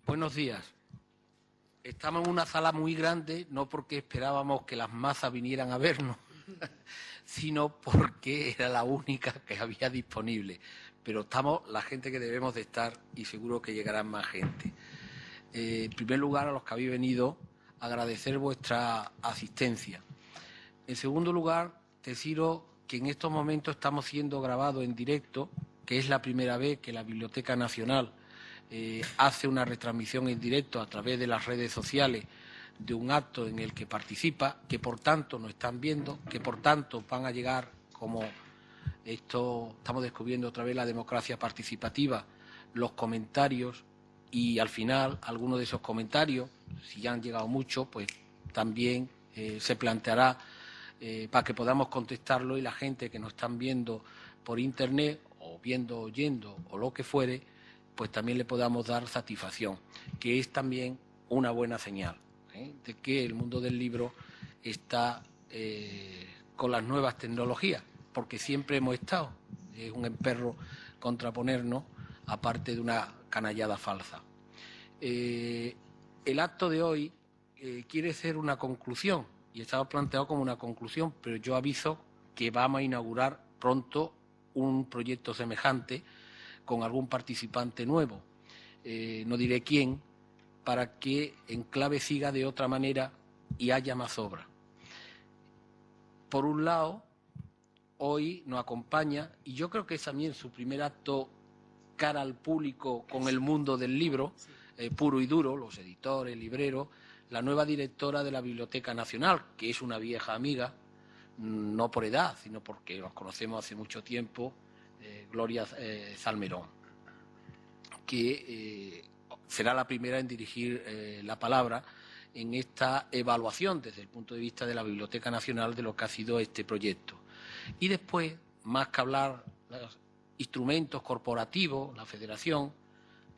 Buenos días. Estamos en una sala muy grande, no porque esperábamos que las masas vinieran a vernos, sino porque era la única que había disponible. Pero estamos la gente que debemos de estar y seguro que llegará más gente. En primer lugar, a los que habéis venido, agradecer vuestra asistencia. En segundo lugar, deciros que en estos momentos estamos siendo grabados en directo, que es la primera vez que la Biblioteca Nacional hace una retransmisión en directo a través de las redes sociales de un acto en el que participa, que por tanto nos están viendo, que por tanto van a llegar, como esto estamos descubriendo otra vez la democracia participativa, los comentarios y al final algunos de esos comentarios, si ya han llegado muchos, pues también se planteará para que podamos contestarlo y la gente que nos están viendo por internet o viendo, oyendo o lo que fuere, pues también le podamos dar satisfacción, que es también una buena señal de que el mundo del libro está con las nuevas tecnologías, porque siempre hemos estado, es un emperro contraponernos, aparte de una canallada falsa. El acto de hoy quiere ser una conclusión, y estaba planteado como una conclusión, pero yo aviso que vamos a inaugurar pronto un proyecto semejante con algún participante nuevo, no diré quién, para que Enclave siga de otra manera y haya más obras. Por un lado, hoy nos acompaña, y yo creo que es también su primer acto cara al público con el mundo del libro, puro y duro, los editores, libreros, la nueva directora de la Biblioteca Nacional, que es una vieja amiga, no por edad, sino porque nos conocemos hace mucho tiempo, Gloria Salmerón, que será la primera en dirigir la palabra en esta evaluación desde el punto de vista de la Biblioteca Nacional de lo que ha sido este proyecto. Y después, más que hablar de los instrumentos corporativos, la Federación,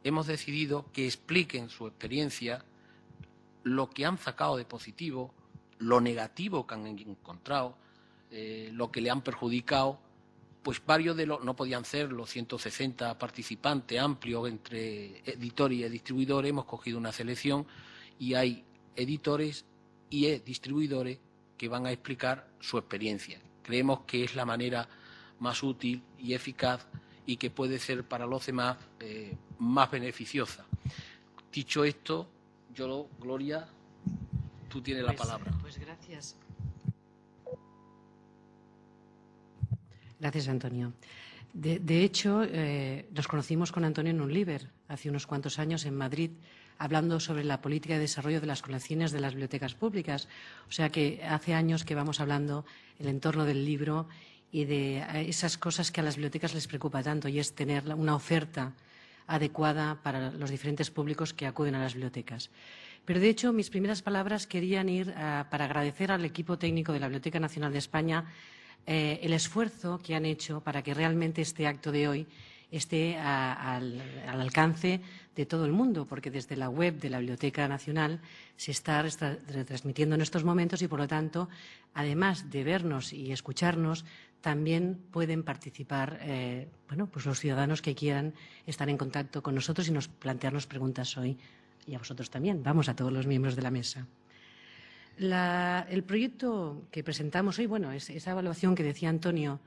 hemos decidido que expliquen su experiencia, lo que han sacado de positivo, lo negativo que han encontrado, lo que le han perjudicado. Pues varios de los, no podían ser los 160 participantes amplios entre editores y distribuidores, hemos cogido una selección y hay editores y distribuidores que van a explicar su experiencia. Creemos que es la manera más útil y eficaz y que puede ser para los demás más beneficiosa. Dicho esto, Gloria, tú tienes la palabra. Pues gracias. Gracias, Antonio. De hecho, nos conocimos con Antonio en un Liber hace unos cuantos años en Madrid, hablando sobre la política de desarrollo de las colecciones de las bibliotecas públicas. O sea que hace años que vamos hablando el entorno del libro y de esas cosas que a las bibliotecas les preocupa tanto, y es tener una oferta adecuada para los diferentes públicos que acuden a las bibliotecas. Pero, de hecho, mis primeras palabras querían ir para agradecer al equipo técnico de la Biblioteca Nacional de España el esfuerzo que han hecho para que realmente este acto de hoy esté al alcance de todo el mundo, porque desde la web de la Biblioteca Nacional se está retransmitiendo en estos momentos y, por lo tanto, además de vernos y escucharnos, también pueden participar pues los ciudadanos que quieran estar en contacto con nosotros y nos plantearnos preguntas hoy, y a vosotros también. Vamos, a todos los miembros de la mesa. El proyecto que presentamos hoy, bueno, esa evaluación que decía Antonio,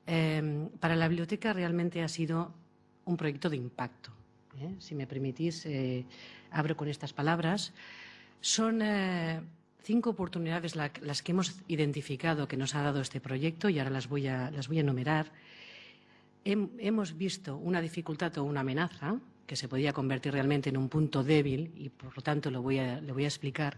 para la biblioteca realmente ha sido un proyecto de impacto. Si me permitís, abro con estas palabras. Son 5 oportunidades las que hemos identificado que nos ha dado este proyecto y ahora las voy a enumerar. Hemos visto una dificultad o una amenaza que se podía convertir realmente en un punto débil y, por lo tanto, le voy a explicar.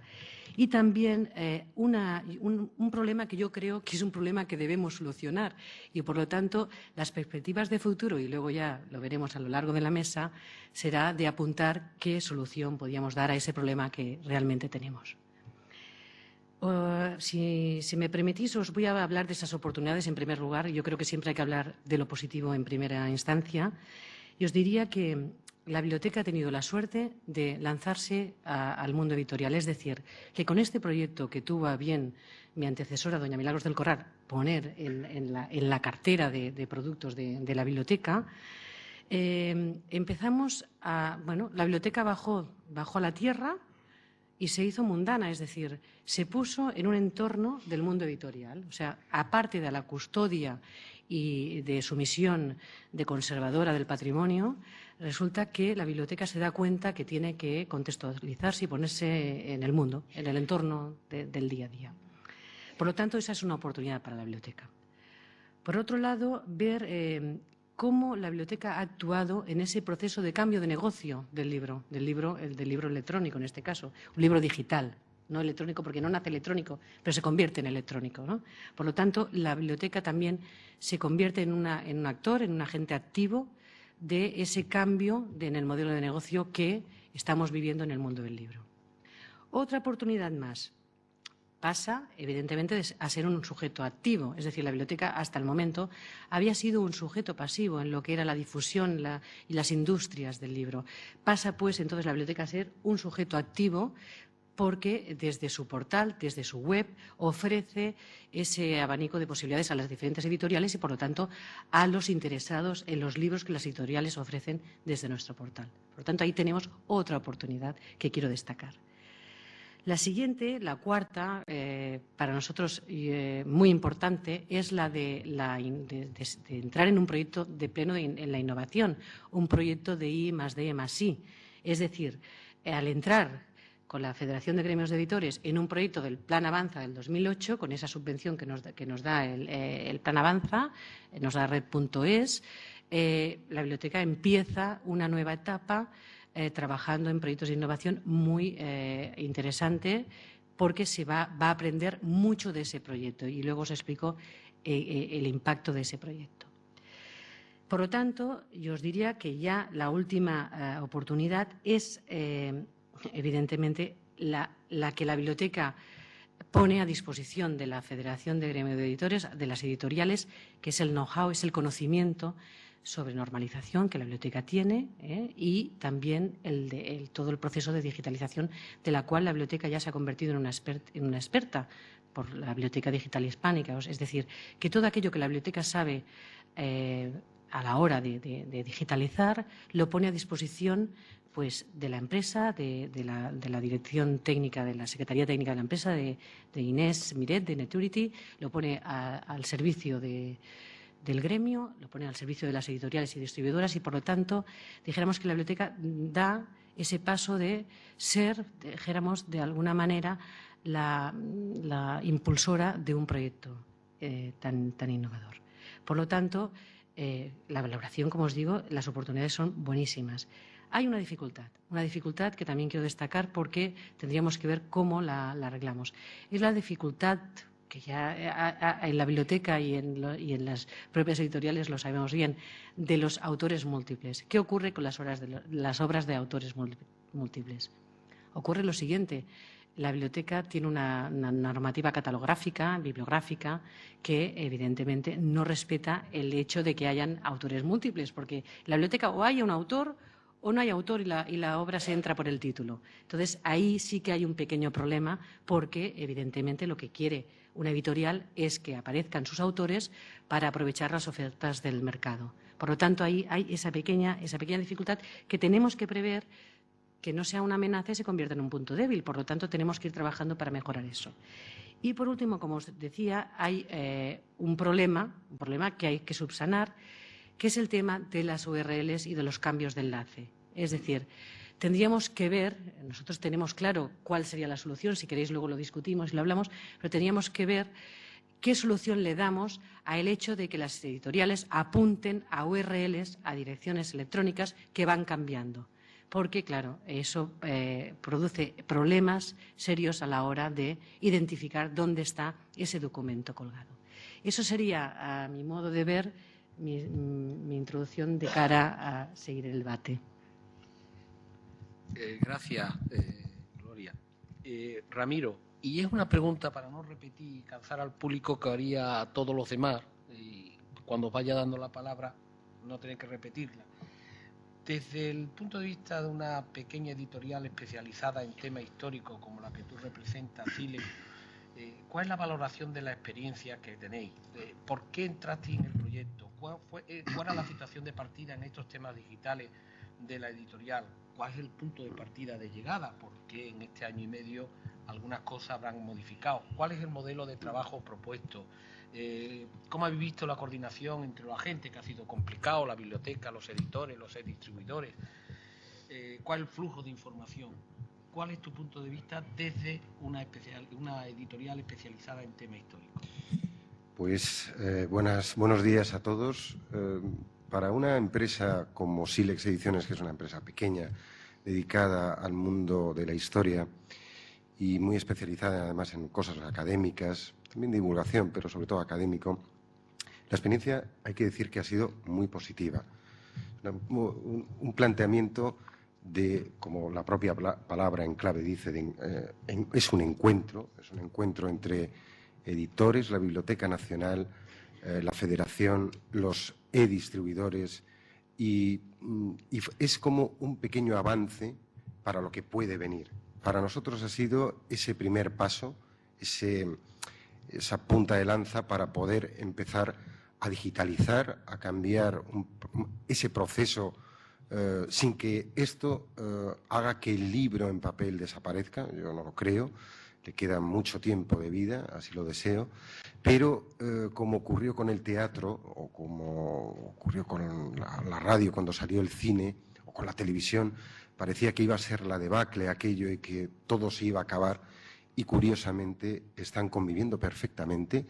Y también un problema que yo creo que es un problema que debemos solucionar y, por lo tanto, las perspectivas de futuro, y luego ya lo veremos a lo largo de la mesa, será de apuntar qué solución podíamos dar a ese problema que realmente tenemos. Si me permitís, os voy a hablar de esas oportunidades en primer lugar. Yo creo que siempre hay que hablar de lo positivo en primera instancia. Y os diría que la biblioteca ha tenido la suerte de lanzarse al mundo editorial. Es decir, que con este proyecto que tuvo a bien mi antecesora, doña Milagros del Corral, poner en la cartera de productos de la biblioteca, Empezamos la biblioteca bajó a la tierra y se hizo mundana, es decir, se puso en un entorno del mundo editorial. O sea, aparte de la custodia y de su misión de conservadora del patrimonio, resulta que la biblioteca se da cuenta que tiene que contextualizarse y ponerse en el mundo, en el entorno del día a día. Por lo tanto, esa es una oportunidad para la biblioteca. Por otro lado, ver cómo la biblioteca ha actuado en ese proceso de cambio de negocio del libro electrónico en este caso, un libro digital, no electrónico porque no nace electrónico, pero se convierte en electrónico, ¿no? Por lo tanto, la biblioteca también se convierte en un actor, en un agente activo de ese cambio en el modelo de negocio que estamos viviendo en el mundo del libro. Otra oportunidad más pasa, evidentemente, a ser un sujeto activo. Es decir, la biblioteca hasta el momento había sido un sujeto pasivo en lo que era la difusión y las industrias del libro. Pasa, pues, entonces la biblioteca a ser un sujeto activo porque desde su portal, desde su web, ofrece ese abanico de posibilidades a las diferentes editoriales y, por lo tanto, a los interesados en los libros que las editoriales ofrecen desde nuestro portal. Por lo tanto, ahí tenemos otra oportunidad que quiero destacar. La siguiente, la cuarta, para nosotros muy importante, es la de entrar en un proyecto de pleno en la innovación, un proyecto de I+D+I. Es decir, al entrar con la Federación de Gremios de Editores en un proyecto del Plan Avanza del 2008, con esa subvención que nos da el Plan Avanza, nos da Red.es, la biblioteca empieza una nueva etapa trabajando en proyectos de innovación muy interesante porque se va a aprender mucho de ese proyecto y luego os explico el impacto de ese proyecto. Por lo tanto, yo os diría que ya la última oportunidad es, evidentemente, la que la biblioteca pone a disposición de la Federación de Gremios de Editores, de las editoriales, que es el know-how, es el conocimiento sobre normalización que la biblioteca tiene y también todo el proceso de digitalización de la cual la biblioteca ya se ha convertido en una experta por la Biblioteca Digital Hispánica. Es decir, que todo aquello que la biblioteca sabe a la hora de digitalizar lo pone a disposición pues, de la empresa, de la dirección técnica, de la Secretaría Técnica de la empresa, de Inés Miret, de Neturity, lo pone al servicio del gremio, lo pone al servicio de las editoriales y distribuidoras y, por lo tanto, dijéramos que la biblioteca da ese paso de ser, dijéramos, de alguna manera, la impulsora de un proyecto tan innovador. Por lo tanto, la valoración, como os digo, las oportunidades son buenísimas. Hay una dificultad que también quiero destacar porque tendríamos que ver cómo la arreglamos. Es la dificultad que ya en la biblioteca y en las propias editoriales lo sabemos bien, de los autores múltiples. ¿Qué ocurre con las obras de autores múltiples? Ocurre lo siguiente. La biblioteca tiene una normativa catalográfica, bibliográfica, que evidentemente no respeta el hecho de que hayan autores múltiples, porque en la biblioteca o hay un autor o no hay autor y la obra se entra por el título. Entonces, ahí sí que hay un pequeño problema porque, evidentemente, lo que quiere una editorial es que aparezcan sus autores para aprovechar las ofertas del mercado. Por lo tanto, ahí hay esa pequeña dificultad que tenemos que prever, que no sea una amenaza y se convierta en un punto débil. Por lo tanto, tenemos que ir trabajando para mejorar eso. Y, por último, como os decía, hay un problema que hay que subsanar, que es el tema de las URLs y de los cambios de enlace. Es decir, tendríamos que ver, nosotros tenemos claro cuál sería la solución, si queréis luego lo discutimos y lo hablamos, pero tendríamos que ver qué solución le damos al hecho de que las editoriales apunten a URLs, a direcciones electrónicas que van cambiando. Porque, claro, eso produce problemas serios a la hora de identificar dónde está ese documento colgado. Eso sería, a mi modo de ver, mi introducción de cara a seguir el debate. Gracias, Gloria. Ramiro, y es una pregunta para no repetir y cansar al público que haría a todos los demás, y cuando os vaya dando la palabra no tener que repetirla. Desde el punto de vista de una pequeña editorial especializada en temas históricos como la que tú representas, Chile, ¿cuál es la valoración de la experiencia que tenéis? ¿Por qué entraste en el proyecto? ¿cuál era la situación de partida en estos temas digitales de la editorial? ¿Cuál es el punto de partida de llegada? Porque en este año y medio algunas cosas habrán modificado. ¿Cuál es el modelo de trabajo propuesto? ¿Cómo habéis visto la coordinación entre los agentes, que ha sido complicado, la biblioteca, los editores, los distribuidores? ¿Cuál es el flujo de información? ¿Cuál es tu punto de vista desde una editorial especializada en tema histórico? Pues buenos días a todos. Para una empresa como Silex Ediciones, que es una empresa pequeña, dedicada al mundo de la historia y muy especializada además en cosas académicas, también divulgación, pero sobre todo académico, la experiencia hay que decir que ha sido muy positiva. Un planteamiento de, como la propia palabra en clave dice, es un encuentro entre editores, la Biblioteca Nacional, la Federación, los e-distribuidores, y es como un pequeño avance para lo que puede venir. Para nosotros ha sido ese primer paso, esa punta de lanza para poder empezar a digitalizar, a cambiar ese proceso sin que esto haga que el libro en papel desaparezca. Yo no lo creo. Le queda mucho tiempo de vida, así lo deseo, pero como ocurrió con el teatro o como ocurrió con la radio cuando salió el cine o con la televisión, parecía que iba a ser la debacle aquello y que todo se iba a acabar, y curiosamente están conviviendo perfectamente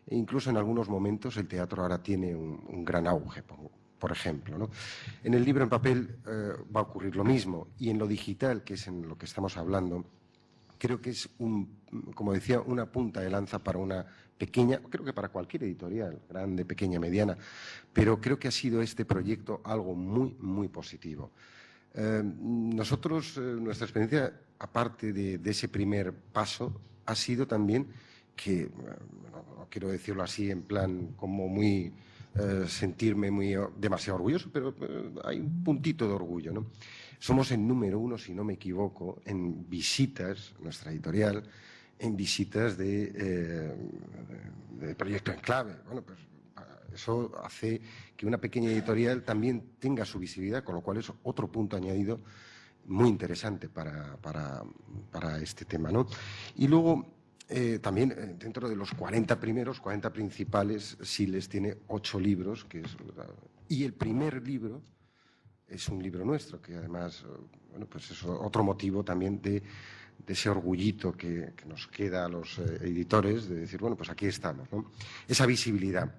e incluso en algunos momentos el teatro ahora tiene un gran auge, por ejemplo, ¿no? En el libro en papel va a ocurrir lo mismo, y en lo digital, que es en lo que estamos hablando, creo que es, como decía, una punta de lanza para una pequeña, creo que para cualquier editorial, grande, pequeña, mediana, pero creo que ha sido este proyecto algo muy, muy positivo. Nosotros, nuestra experiencia, aparte de ese primer paso, ha sido también que, no quiero decirlo así en plan como muy sentirme demasiado orgulloso, pero hay un puntito de orgullo, ¿no? Somos el número 1, si no me equivoco, en visitas, nuestra editorial, en visitas de Proyecto Enclave. Bueno, pues eso hace que una pequeña editorial también tenga su visibilidad, con lo cual es otro punto añadido muy interesante para este tema, ¿no? Y luego, también dentro de los 40 principales, Siles tiene 8 libros, y el primer libro es un libro nuestro, que además, bueno, pues es otro motivo también de ese orgullito que nos queda a los editores, de decir, bueno, pues aquí estamos, ¿no? Esa visibilidad.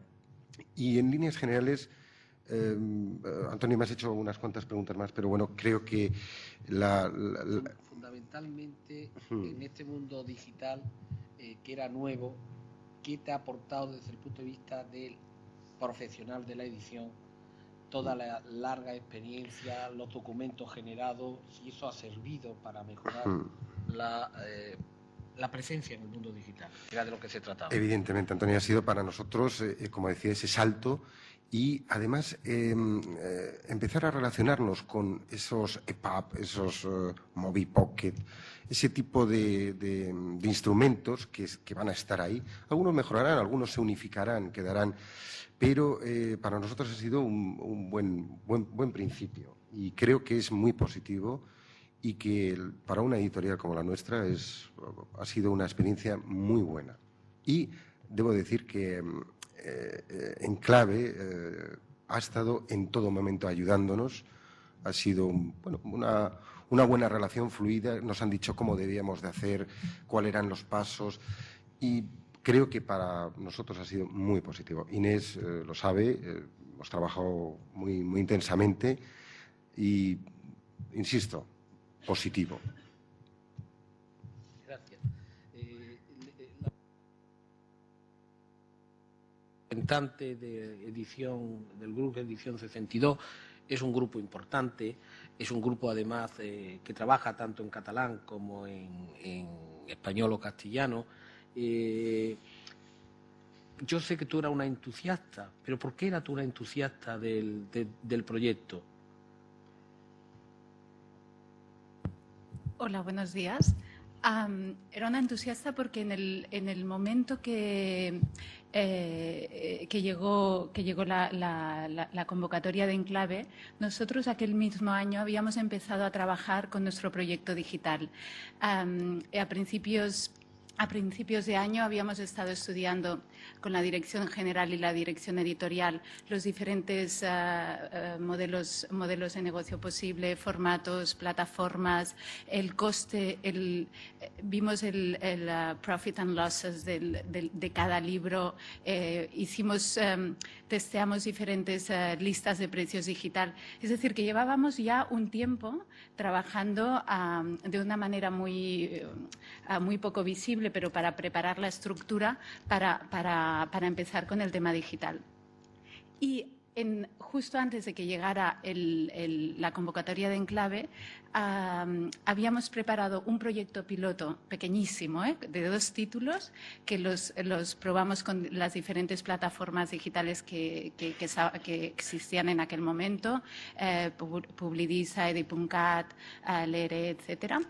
Y en líneas generales, Antonio, me has hecho unas cuantas preguntas más, pero bueno, creo que fundamentalmente en este mundo digital que era nuevo, ¿qué te ha aportado desde el punto de vista del profesional de la edición? Toda la larga experiencia, los documentos generados, si eso ha servido para mejorar la presencia en el mundo digital, que era de lo que se trataba. Evidentemente, Antonio, ha sido para nosotros, como decía, ese salto, y además empezar a relacionarnos con esos EPUB, esos Mobi Pocket, ese tipo de instrumentos que van a estar ahí. Algunos mejorarán, algunos se unificarán, quedarán, pero para nosotros ha sido un buen principio, y creo que es muy positivo, y que para una editorial como la nuestra ha sido una experiencia muy buena. Y debo decir que Enclave ha estado en todo momento ayudándonos. Ha sido una buena relación fluida. Nos han dicho cómo debíamos de hacer, cuáles eran los pasos, y creo que para nosotros ha sido muy positivo. Inés lo sabe, hemos trabajado muy, muy intensamente y, insisto, positivo. Gracias. La representante de edición del grupo Edición 62 es un grupo importante, es un grupo además que trabaja tanto en catalán como en español o castellano. Yo sé que tú eras una entusiasta, pero ¿por qué eras tú una entusiasta del proyecto? Hola, buenos días. Era una entusiasta porque en el momento que llegó la convocatoria de Enclave, nosotros aquel mismo año habíamos empezado a trabajar con nuestro proyecto digital. A principios de año habíamos estado estudiando con la Dirección General y la Dirección Editorial los diferentes modelos de negocio posible, formatos, plataformas, el coste, vimos el profit and losses de cada libro, testeamos diferentes listas de precios digital. Es decir, que llevábamos ya un tiempo trabajando de una manera muy poco visible, pero para preparar la estructura para empezar con el tema digital. Y justo antes de que llegara la convocatoria de Enclave, habíamos preparado un proyecto piloto pequeñísimo, de 2 títulos, que los probamos con las diferentes plataformas digitales que existían en aquel momento, Publidisa, Edi.cat, Lere, etcétera.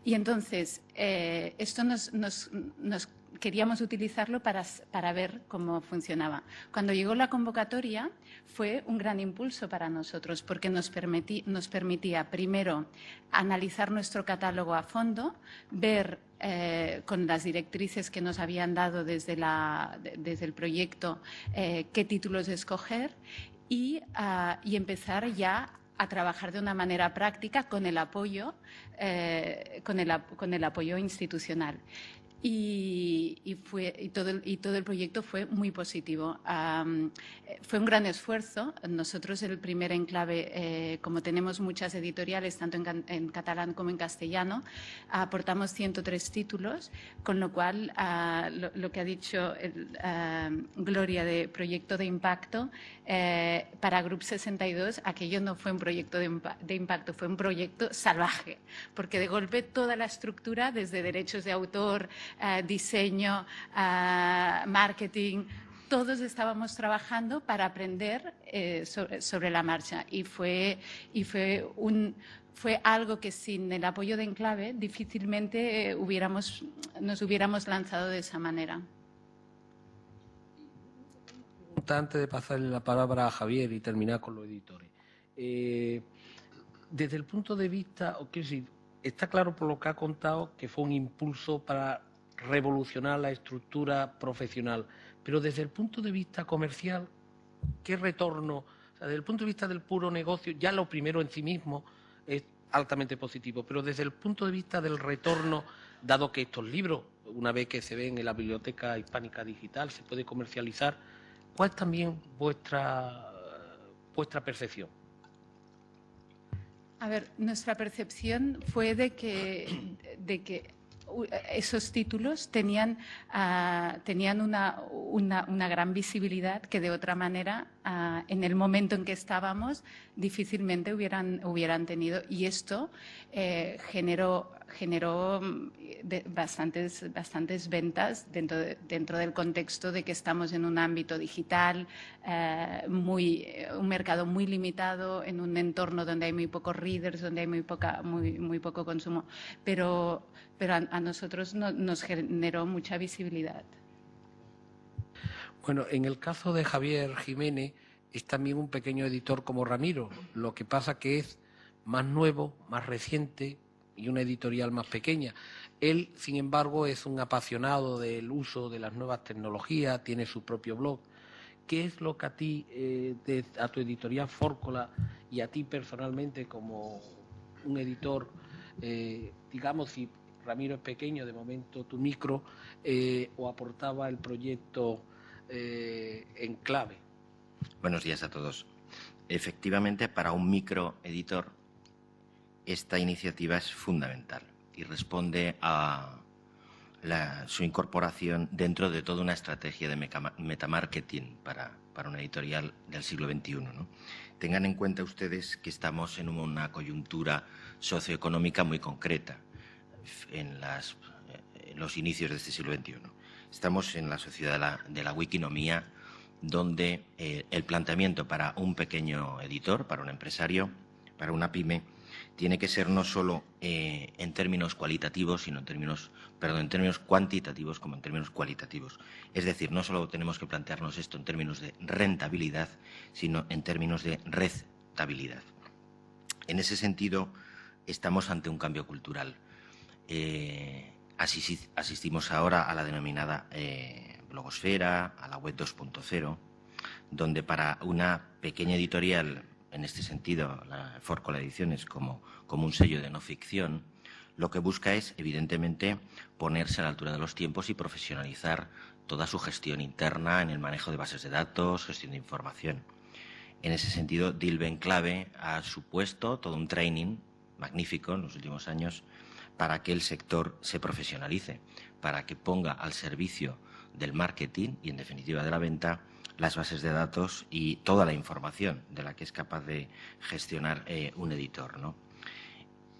Y entonces, esto nos queríamos utilizarlo para ver cómo funcionaba. Cuando llegó la convocatoria fue un gran impulso para nosotros porque nos permitía primero analizar nuestro catálogo a fondo, ver con las directrices que nos habían dado desde el proyecto qué títulos escoger y empezar ya a trabajar de una manera práctica con el apoyo institucional. Y todo el proyecto fue muy positivo. Fue un gran esfuerzo. Nosotros, el primer Enclave, como tenemos muchas editoriales, tanto en catalán como en castellano, aportamos 103 títulos, con lo cual, lo que ha dicho Gloria de proyecto de impacto, para Grup 62, aquello no fue un proyecto de impacto, fue un proyecto salvaje, porque de golpe toda la estructura, desde derechos de autor, diseño, marketing, todos estábamos trabajando para aprender sobre la marcha y fue algo que sin el apoyo de Enclave difícilmente nos hubiéramos lanzado de esa manera. Antes de pasarle la palabra a Javier y terminar con los editores, desde el punto de vista, está claro por lo que ha contado que fue un impulso para revolucionar la estructura profesional, pero desde el punto de vista comercial, ¿qué retorno? O sea, desde el punto de vista del puro negocio, ya lo primero en sí mismo es altamente positivo, pero desde el punto de vista del retorno, dado que estos libros, una vez que se ven en la Biblioteca Hispánica Digital, se puede comercializar, ¿cuál es también vuestra percepción? A ver, nuestra percepción fue de que esos títulos tenían una gran visibilidad que de otra manera, en el momento en que estábamos, difícilmente hubieran tenido. Y esto generó bastantes ventas dentro del contexto de que estamos en un ámbito digital, un mercado muy limitado, en un entorno donde hay muy pocos readers, donde hay muy poco consumo. Pero a nosotros nos generó mucha visibilidad. Bueno, en el caso de Javier Jiménez es también un pequeño editor como Ramiro, lo que pasa que es más nuevo, más reciente y una editorial más pequeña. Él, sin embargo, es un apasionado del uso de las nuevas tecnologías, tiene su propio blog. ¿Qué es lo que a ti, a tu editorial Fórcola y a ti personalmente como un editor, digamos, si Ramiro es pequeño, de momento tu micro, o aportaba el proyecto Enclave? Buenos días a todos. Efectivamente, para un microeditor, esta iniciativa es fundamental y responde a su incorporación dentro de toda una estrategia de metamarketing para una editorial del siglo XXI, ¿no? Tengan en cuenta ustedes que estamos en una coyuntura socioeconómica muy concreta en los inicios de este siglo XXI. Estamos en la sociedad de la wikinomía, donde el planteamiento para un pequeño editor, para un empresario, para una pyme, tiene que ser no solo en términos cualitativos, sino en términos cuantitativos como en términos cualitativos. Es decir, no solo tenemos que plantearnos esto en términos de rentabilidad, sino en términos de rentabilidad. En ese sentido, estamos ante un cambio cultural. Asistimos ahora a la denominada blogosfera, a la web 2.0, donde para una pequeña editorial, en este sentido, la Fórcola Ediciones como un sello de no ficción, lo que busca es, evidentemente, ponerse a la altura de los tiempos y profesionalizar toda su gestión interna en el manejo de bases de datos, gestión de información. En ese sentido, Dilbe Enclave ha supuesto todo un training magnífico en los últimos años para que el sector se profesionalice, para que ponga al servicio del marketing y, en definitiva, de la venta, las bases de datos y toda la información de la que es capaz de gestionar un editor, ¿no?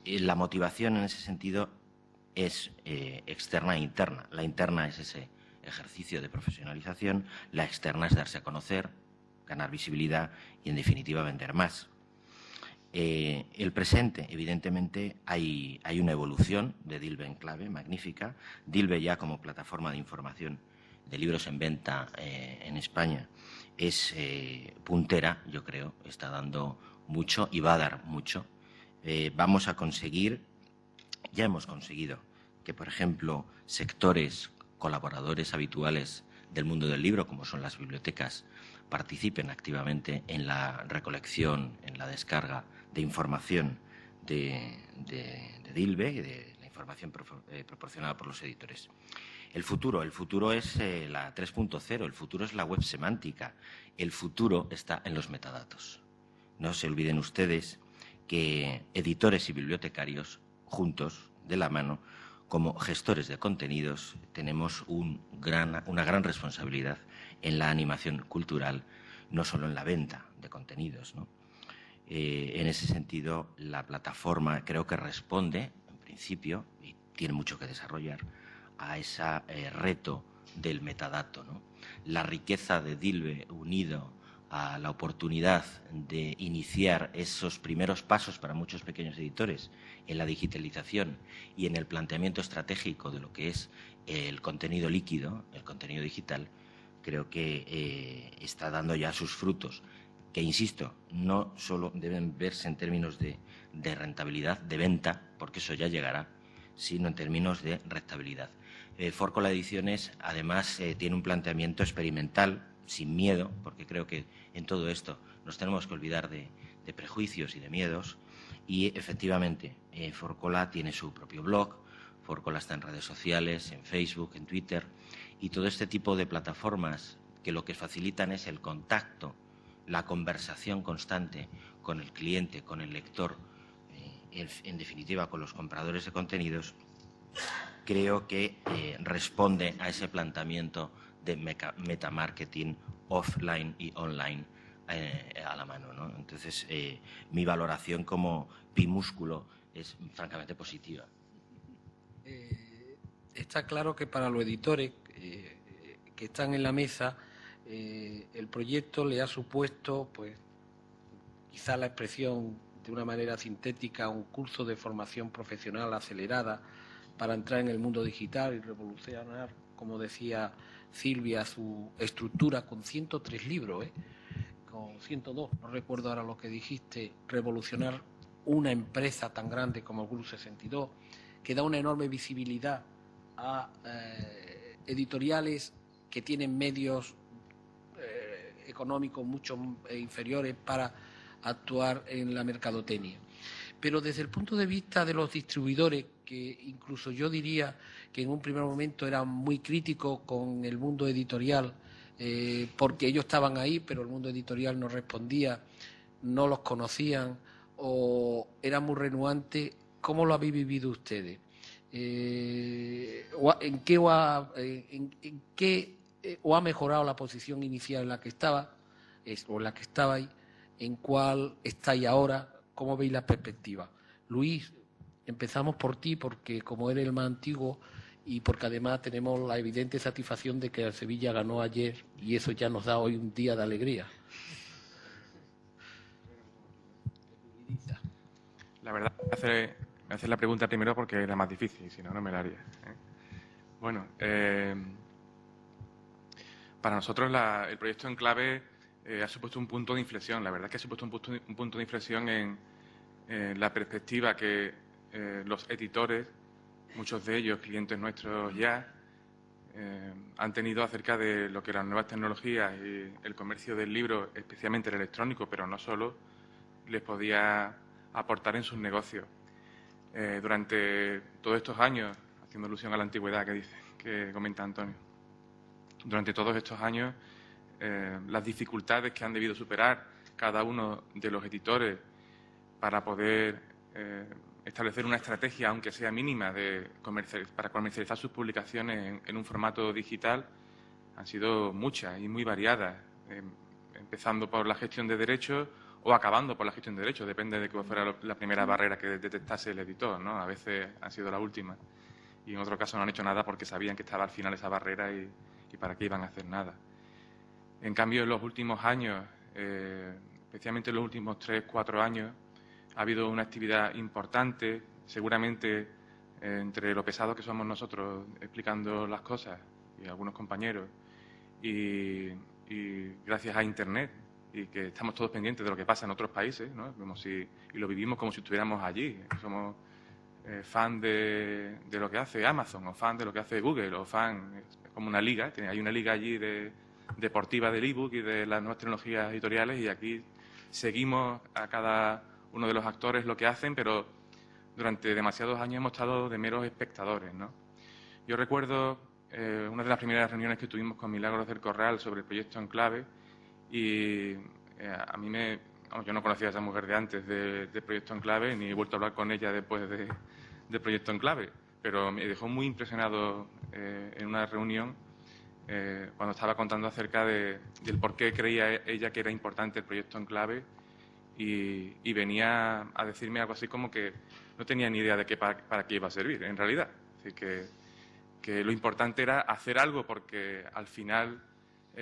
La motivación en ese sentido es externa e interna. La interna es ese ejercicio de profesionalización, la externa es darse a conocer, ganar visibilidad y, en definitiva, vender más. El presente, evidentemente, hay una evolución de Dilbe Enclave magnífica. Dilbe ya como plataforma de información de libros en venta en España es puntera, yo creo, está dando mucho y va a dar mucho. Vamos a conseguir, ya hemos conseguido, que, por ejemplo, sectores colaboradores habituales del mundo del libro, como son las bibliotecas, participen activamente en la recolección, en la descarga de información de Dilbe y de la información proporcionada por los editores. El futuro es la 3.0, el futuro es la web semántica, el futuro está en los metadatos. No se olviden ustedes que editores y bibliotecarios, juntos, de la mano, como gestores de contenidos, tenemos una gran responsabilidad en la animación cultural, no solo en la venta de contenidos, ¿no? En ese sentido, la plataforma creo que responde, en principio, y tiene mucho que desarrollar, a ese reto del metadato, ¿no? La riqueza de Dilbe unido a la oportunidad de iniciar esos primeros pasos para muchos pequeños editores en la digitalización y en el planteamiento estratégico de lo que es el contenido líquido, el contenido digital, creo que está dando ya sus frutos, que, insisto, no solo deben verse en términos de rentabilidad, de venta, porque eso ya llegará, sino en términos de rentabilidad. Fórcola Ediciones, además, tiene un planteamiento experimental, sin miedo, porque creo que en todo esto nos tenemos que olvidar de prejuicios y de miedos, y efectivamente Fórcola tiene su propio blog, Fórcola está en redes sociales, en Facebook, en Twitter, y todo este tipo de plataformas que lo que facilitan es el contacto, la conversación constante con el cliente, con el lector, en definitiva con los compradores de contenidos, creo que responde a ese planteamiento de metamarketing offline y online a la mano, ¿no? Entonces, mi valoración como pimúsculo es francamente positiva. Está claro que para los editores que están en la mesa, el proyecto le ha supuesto, pues, quizá la expresión de una manera sintética, un curso de formación profesional acelerada para entrar en el mundo digital y revolucionar, como decía Silvia, su estructura con 103 libros, con 102, no recuerdo ahora lo que dijiste, revolucionar una empresa tan grande como el Grupo 62, que da una enorme visibilidad a editoriales que tienen medios económicos mucho inferiores para actuar en la mercadotecnia. Pero desde el punto de vista de los distribuidores, que incluso yo diría que en un primer momento eran muy críticos con el mundo editorial, porque ellos estaban ahí, pero el mundo editorial no respondía, no los conocían o eran muy renuantes, ¿cómo lo habéis vivido ustedes? ¿En qué o ha mejorado la posición inicial en la que estaba, o en la que estabais? ¿En cuál estáis ahora? ¿Cómo veis la perspectiva? Luis, empezamos por ti, porque como eres el más antiguo y porque además tenemos la evidente satisfacción de que el Sevilla ganó ayer y eso ya nos da hoy un día de alegría. La verdad, me hace la pregunta primero porque es la más difícil, si no, no me la haría, ¿eh? Bueno, para nosotros el proyecto Enclave ha supuesto un punto de inflexión. La verdad es que ha supuesto un punto de inflexión en la perspectiva que los editores, muchos de ellos clientes nuestros ya, han tenido acerca de lo que las nuevas tecnologías y el comercio del libro, especialmente el electrónico, pero no solo, les podía aportar en sus negocios. Durante todos estos años, haciendo alusión a la antigüedad que comenta Antonio, durante todos estos años, las dificultades que han debido superar cada uno de los editores para poder establecer una estrategia, aunque sea mínima, para comercializar sus publicaciones en un formato digital, han sido muchas y muy variadas, empezando por la gestión de derechos o acabando por la gestión de derechos, depende de cuál fuera la primera barrera que detectase el editor, ¿no? A veces han sido la última y en otro caso no han hecho nada porque sabían que estaba al final esa barrera y para qué iban a hacer nada. En cambio, en los últimos años, especialmente en los últimos 3-4 años, ha habido una actividad importante, seguramente entre lo pesado que somos nosotros explicando las cosas y algunos compañeros, y gracias a Internet, y que estamos todos pendientes de lo que pasa en otros países, ¿no? Y lo vivimos como si estuviéramos allí. Somos fan de lo que hace Amazon, o fan de lo que hace Google, o fan, es como una liga, hay una liga allí deportiva del ebook y de las nuevas tecnologías editoriales, y aquí seguimos a cada uno de los actores lo que hacen, pero durante demasiados años hemos estado de meros espectadores, ¿no? Yo recuerdo una de las primeras reuniones que tuvimos con Milagros del Corral sobre el proyecto Enclave, y a mí yo no conocía a esa mujer de antes del proyecto Enclave, ni he vuelto a hablar con ella después del proyecto Enclave, pero me dejó muy impresionado en una reunión cuando estaba contando acerca del por qué creía ella que era importante el proyecto Enclave, y venía a decirme algo así como que no tenía ni idea de para qué iba a servir, en realidad. Así que lo importante era hacer algo, porque al final,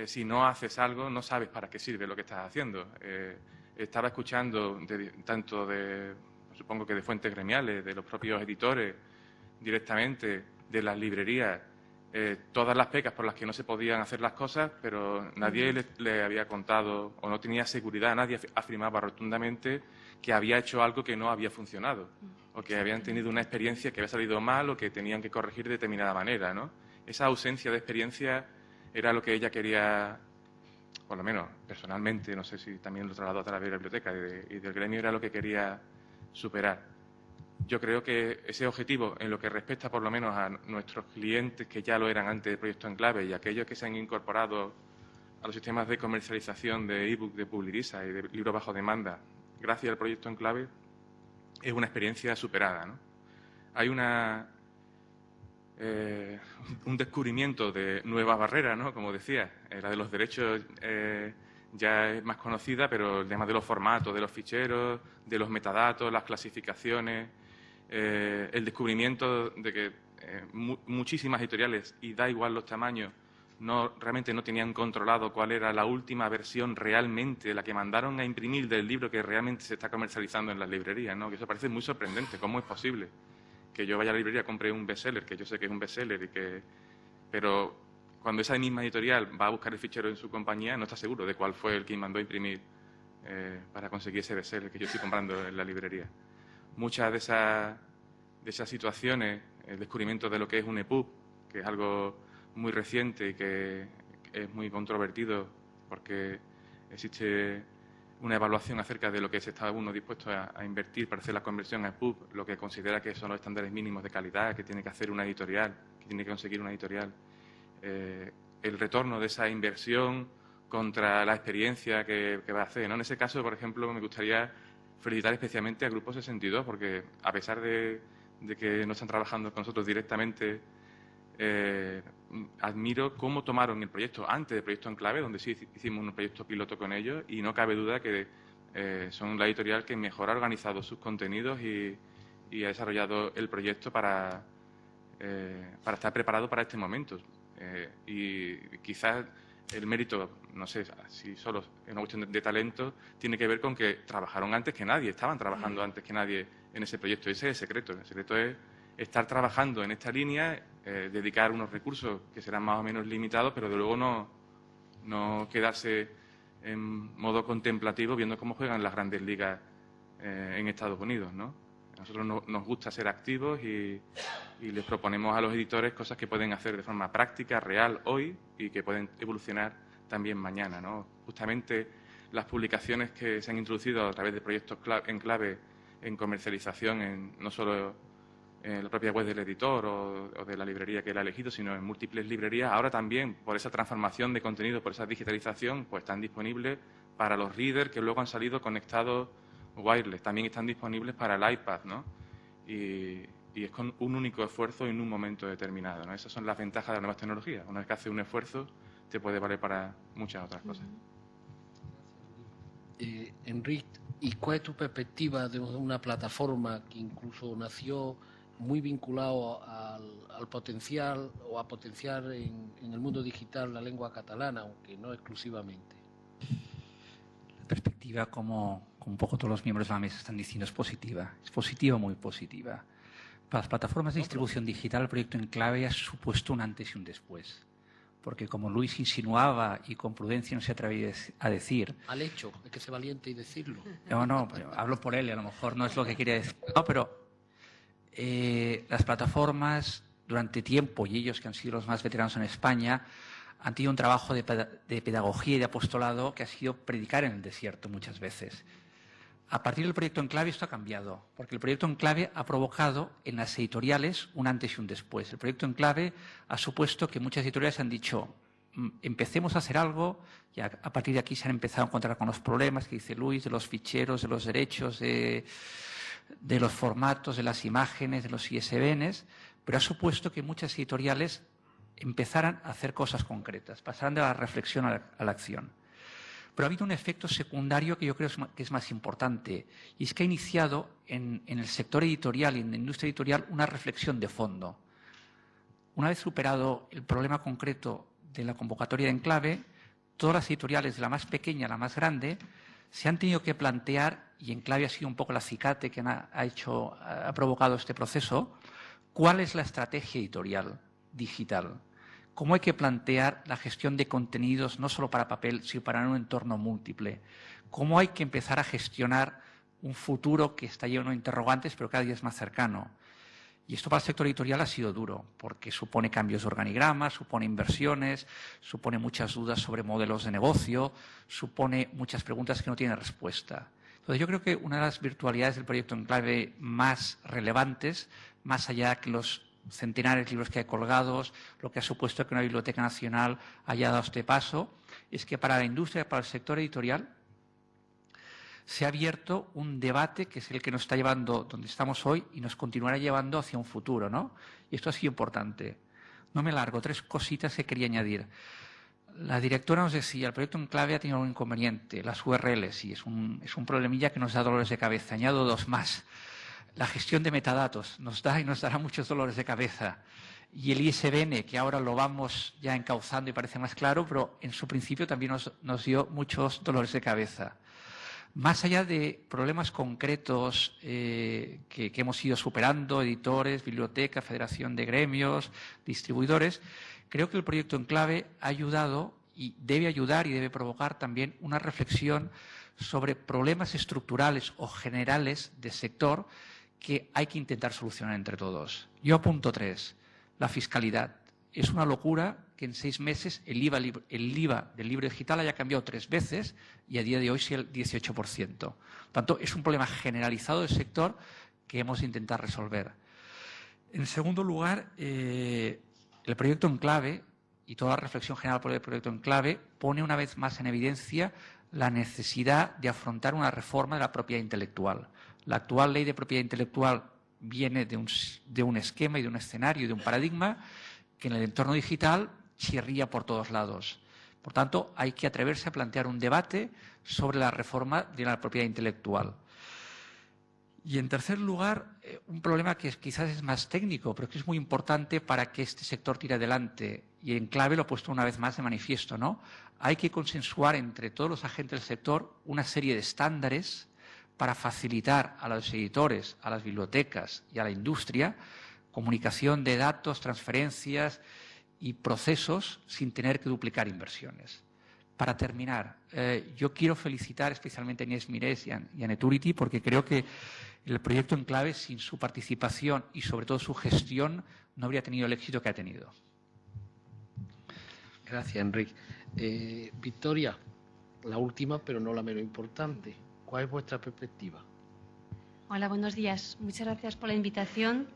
si no haces algo, no sabes para qué sirve lo que estás haciendo. Estaba escuchando supongo que de fuentes gremiales, de los propios editores, directamente, de las librerías, todas las pecas por las que no se podían hacer las cosas, pero nadie le había contado o no tenía seguridad, nadie afirmaba rotundamente que había hecho algo que no había funcionado, o que habían tenido una experiencia que había salido mal o que tenían que corregir de determinada manera, ¿no? Esa ausencia de experiencia era lo que ella quería, por lo menos personalmente, no sé si también lo trasladó a través de la biblioteca y del gremio, era lo que quería superar. Yo creo que ese objetivo, en lo que respecta por lo menos a nuestros clientes que ya lo eran antes del proyecto Enclave y aquellos que se han incorporado a los sistemas de comercialización de ebook, de Publirisa y de libros bajo demanda, gracias al proyecto Enclave, es una experiencia superada, ¿no? Hay un descubrimiento de nuevas barreras, ¿no? Como decía, la de los derechos ya es más conocida, pero el tema de los formatos, de los ficheros, de los metadatos, las clasificaciones, el descubrimiento de que muchísimas editoriales, y da igual los tamaños, realmente no tenían controlado cuál era la última versión realmente, la que mandaron a imprimir del libro que realmente se está comercializando en las librerías, ¿no? Que eso parece muy sorprendente. ¿Cómo es posible que yo vaya a la librería, compre un bestseller, que yo sé que es un bestseller, pero cuando esa misma editorial va a buscar el fichero en su compañía, no está seguro de cuál fue el que mandó a imprimir para conseguir ese bestseller que yo estoy comprando en la librería? Muchas de esas situaciones, el descubrimiento de lo que es un EPUB, que es algo muy reciente y que es muy controvertido porque existe una evaluación acerca de lo que se está uno dispuesto a invertir para hacer la conversión a EPUB, lo que considera que son los estándares mínimos de calidad que tiene que hacer una editorial, que tiene que conseguir una editorial. El retorno de esa inversión contra la experiencia que va a hacer, ¿no? En ese caso, por ejemplo, me gustaría felicitar especialmente a Grupo 62, porque a pesar de que no están trabajando con nosotros directamente, admiro cómo tomaron el proyecto antes del proyecto Enclave, donde sí hicimos un proyecto piloto con ellos, y no cabe duda que son la editorial que mejor ha organizado sus contenidos y ha desarrollado el proyecto para estar preparado para este momento. Y quizás el mérito no sé si solo es una cuestión de talento, tiene que ver con que trabajaron antes que nadie, estaban trabajando antes que nadie en ese proyecto. Ese es el secreto. El secreto es estar trabajando en esta línea, dedicar unos recursos que serán más o menos limitados, pero de luego no quedarse en modo contemplativo viendo cómo juegan las grandes ligas en Estados Unidos, ¿no? A nosotros nos gusta ser activos y les proponemos a los editores cosas que pueden hacer de forma práctica, real, hoy, y que pueden evolucionar también mañana, ¿no? Justamente las publicaciones que se han introducido a través de proyectos en clave en comercialización, no solo en la propia web del editor o de la librería que él ha elegido, sino en múltiples librerías, ahora también, por esa transformación de contenido, por esa digitalización, pues están disponibles para los readers que luego han salido conectados wireless, también están disponibles para el iPad, ¿no? Y es con un único esfuerzo en un momento determinado, ¿no? Esas son las ventajas de las nuevas tecnologías. Una vez que haces un esfuerzo, te puede valer para muchas otras cosas. Enric, ¿y cuál es tu perspectiva de una plataforma que incluso nació muy vinculado al potencial o a potenciar en el mundo digital la lengua catalana, aunque no exclusivamente? La perspectiva, como un poco todos los miembros de la mesa están diciendo, es positiva, muy positiva. Para las plataformas de distribución digital, el proyecto Enclave ha supuesto un antes y un después. Porque como Luis insinuaba y con prudencia no se atrevía a decir... Al hecho, hay que ser valiente y decirlo. No, hablo por él y a lo mejor no es lo que quería decir. No, pero las plataformas durante tiempo, y ellos que han sido los más veteranos en España, han tenido un trabajo de pedagogía y de apostolado que ha sido predicar en el desierto muchas veces. A partir del proyecto Enclave esto ha cambiado, porque el proyecto Enclave ha provocado en las editoriales un antes y un después. El proyecto Enclave ha supuesto que muchas editoriales han dicho, empecemos a hacer algo, y a partir de aquí se han empezado a encontrar con los problemas que dice Luis, de los ficheros, de los derechos, de los formatos, de las imágenes, de los ISBNs, pero ha supuesto que muchas editoriales empezaran a hacer cosas concretas, pasaran de la reflexión a la acción. Pero ha habido un efecto secundario que yo creo que es más importante, y es que ha iniciado en el sector editorial y en la industria editorial una reflexión de fondo. Una vez superado el problema concreto de la convocatoria de Enclave, todas las editoriales, de la más pequeña a la más grande, se han tenido que plantear, y Enclave ha sido un poco el acicate que ha provocado este proceso, cuál es la estrategia editorial digital. Cómo hay que plantear la gestión de contenidos no solo para papel, sino para un entorno múltiple. Cómo hay que empezar a gestionar un futuro que está lleno de interrogantes, pero cada día es más cercano. Y esto para el sector editorial ha sido duro, porque supone cambios de organigramas, supone inversiones, supone muchas dudas sobre modelos de negocio, supone muchas preguntas que no tienen respuesta. Entonces, yo creo que una de las virtualidades del proyecto Enclave más relevantes, más allá que los centenares de libros que hay colgados, lo que ha supuesto que una Biblioteca Nacional haya dado este paso, es que para la industria, para el sector editorial, se ha abierto un debate que es el que nos está llevando donde estamos hoy y nos continuará llevando hacia un futuro, ¿no? Y esto ha sido importante. No me largo, 3 cositas que quería añadir. La directora nos decía, el proyecto Enclave ha tenido un inconveniente, las URLs, y es un problemilla que nos da dolores de cabeza. Añado 2 más. La gestión de metadatos nos da y nos dará muchos dolores de cabeza. Y el ISBN, que ahora lo vamos ya encauzando y parece más claro, pero en su principio también nos dio muchos dolores de cabeza. Más allá de problemas concretos que hemos ido superando, editores, biblioteca, federación de gremios, distribuidores, creo que el proyecto Enclave ha ayudado y debe ayudar y debe provocar también una reflexión sobre problemas estructurales o generales del sector que hay que intentar solucionar entre todos. Yo apunto 3. La fiscalidad. Es una locura que en 6 meses el IVA del libro digital haya cambiado 3 veces y a día de hoy sea el 18%. Por tanto, es un problema generalizado del sector que hemos de intentar resolver. En segundo lugar, el proyecto Enclave y toda la reflexión general por el proyecto Enclave pone una vez más en evidencia la necesidad de afrontar una reforma de la propiedad intelectual. La actual ley de propiedad intelectual viene de un esquema y de un escenario y de un paradigma que en el entorno digital chirría por todos lados. Por tanto, hay que atreverse a plantear un debate sobre la reforma de la propiedad intelectual. Y en tercer lugar, un problema que quizás es más técnico, pero que es muy importante para que este sector tire adelante. Y en clave lo he puesto una vez más de manifiesto, ¿no? Hay que consensuar entre todos los agentes del sector una serie de estándares para facilitar a los editores, a las bibliotecas y a la industria comunicación de datos, transferencias y procesos sin tener que duplicar inversiones. Para terminar, yo quiero felicitar especialmente a Inés Mirés y a Neturity, porque creo que el proyecto Enclave, sin su participación y sobre todo su gestión, no habría tenido el éxito que ha tenido. Gracias, Enrique. Victoria, la última, pero no la menos importante. ¿Cuál es vuestra perspectiva? Hola, buenos días. Muchas gracias por la invitación.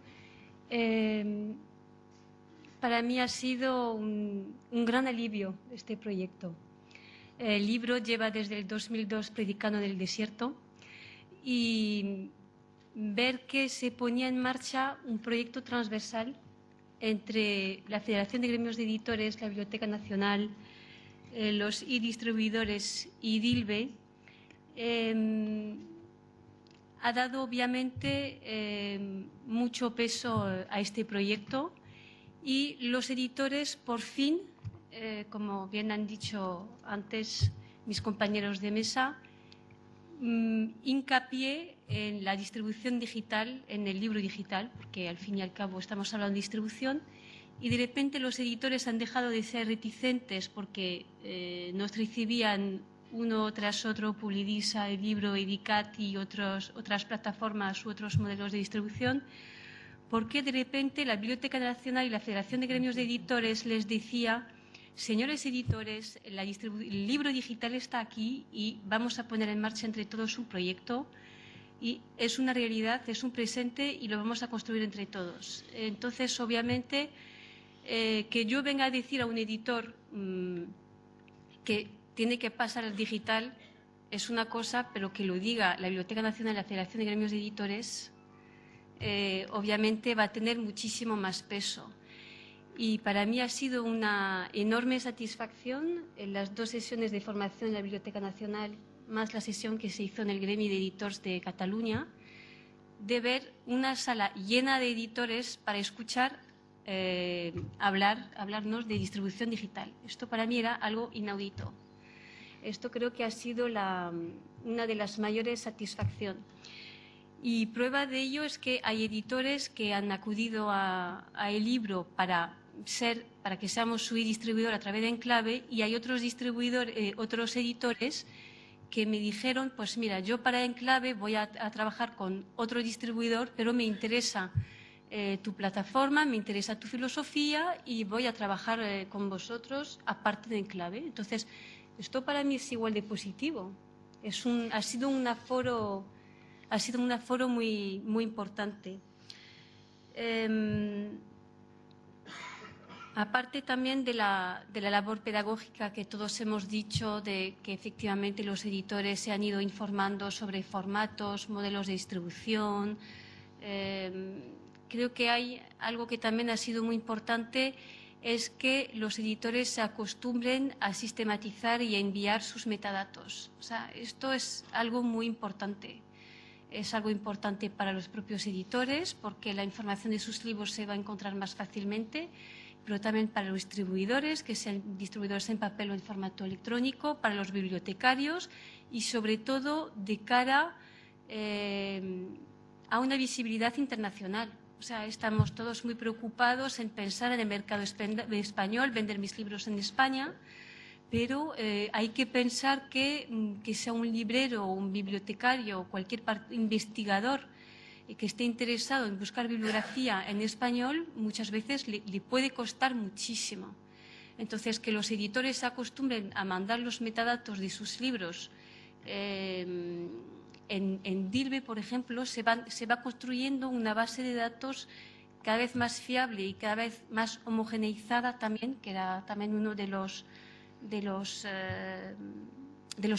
Para mí ha sido un gran alivio este proyecto. El libro lleva desde el 2002 predicando en el desierto y ver que se ponía en marcha un proyecto transversal entre la Federación de Gremios de Editores, la Biblioteca Nacional, los distribuidores y DILBE, ha dado obviamente mucho peso a este proyecto y los editores por fin, como bien han dicho antes mis compañeros de mesa, hincapié en la distribución digital, en el libro digital, porque al fin y al cabo estamos hablando de distribución, y de repente los editores han dejado de ser reticentes porque nos recibían uno tras otro, Publidisa, el libro, Edicat y otras plataformas u otros modelos de distribución, porque de repente la Biblioteca Nacional y la Federación de Gremios de Editores les decía: señores editores, el libro digital está aquí y vamos a poner en marcha entre todos un proyecto y es una realidad, es un presente y lo vamos a construir entre todos. Entonces, obviamente, que yo venga a decir a un editor que tiene que pasar al digital es una cosa, pero que lo diga la Biblioteca Nacional y la Federación de Gremios de Editores, obviamente va a tener muchísimo más peso. Y para mí ha sido una enorme satisfacción en las 2 sesiones de formación en la Biblioteca Nacional, más la sesión que se hizo en el Gremi de Editors de Cataluña, de ver una sala llena de editores para escuchar hablarnos de distribución digital. Esto para mí era algo inaudito. Esto creo que ha sido una de las mayores satisfacciones. Y prueba de ello es que hay editores que han acudido a el libro para que seamos su distribuidor a través de Enclave, y hay otros editores que me dijeron: pues mira, yo para Enclave voy a trabajar con otro distribuidor, pero me interesa tu plataforma, me interesa tu filosofía y voy a trabajar con vosotros aparte de Enclave. Entonces, esto para mí es igual de positivo. Ha sido un aforo muy, muy importante. Aparte también de la labor pedagógica que todos hemos dicho, de que efectivamente los editores se han ido informando sobre formatos, modelos de distribución. Creo que hay algo que también ha sido muy importante, es que los editores se acostumbren a sistematizar y a enviar sus metadatos. O sea, esto es algo muy importante. Es algo importante para los propios editores porque la información de sus libros se va a encontrar más fácilmente, pero también para los distribuidores, que sean distribuidores en papel o en formato electrónico, para los bibliotecarios y sobre todo de cara a una visibilidad internacional. O sea, estamos todos muy preocupados en pensar en el mercado español, vender mis libros en España, pero hay que pensar que sea un librero o un bibliotecario o cualquier investigador que esté interesado en buscar bibliografía en español, muchas veces le puede costar muchísimo. Entonces, que los editores se acostumbren a mandar los metadatos de sus libros. En DILBE, por ejemplo, se va construyendo una base de datos cada vez más fiable y cada vez más homogeneizada también, que era también uno de los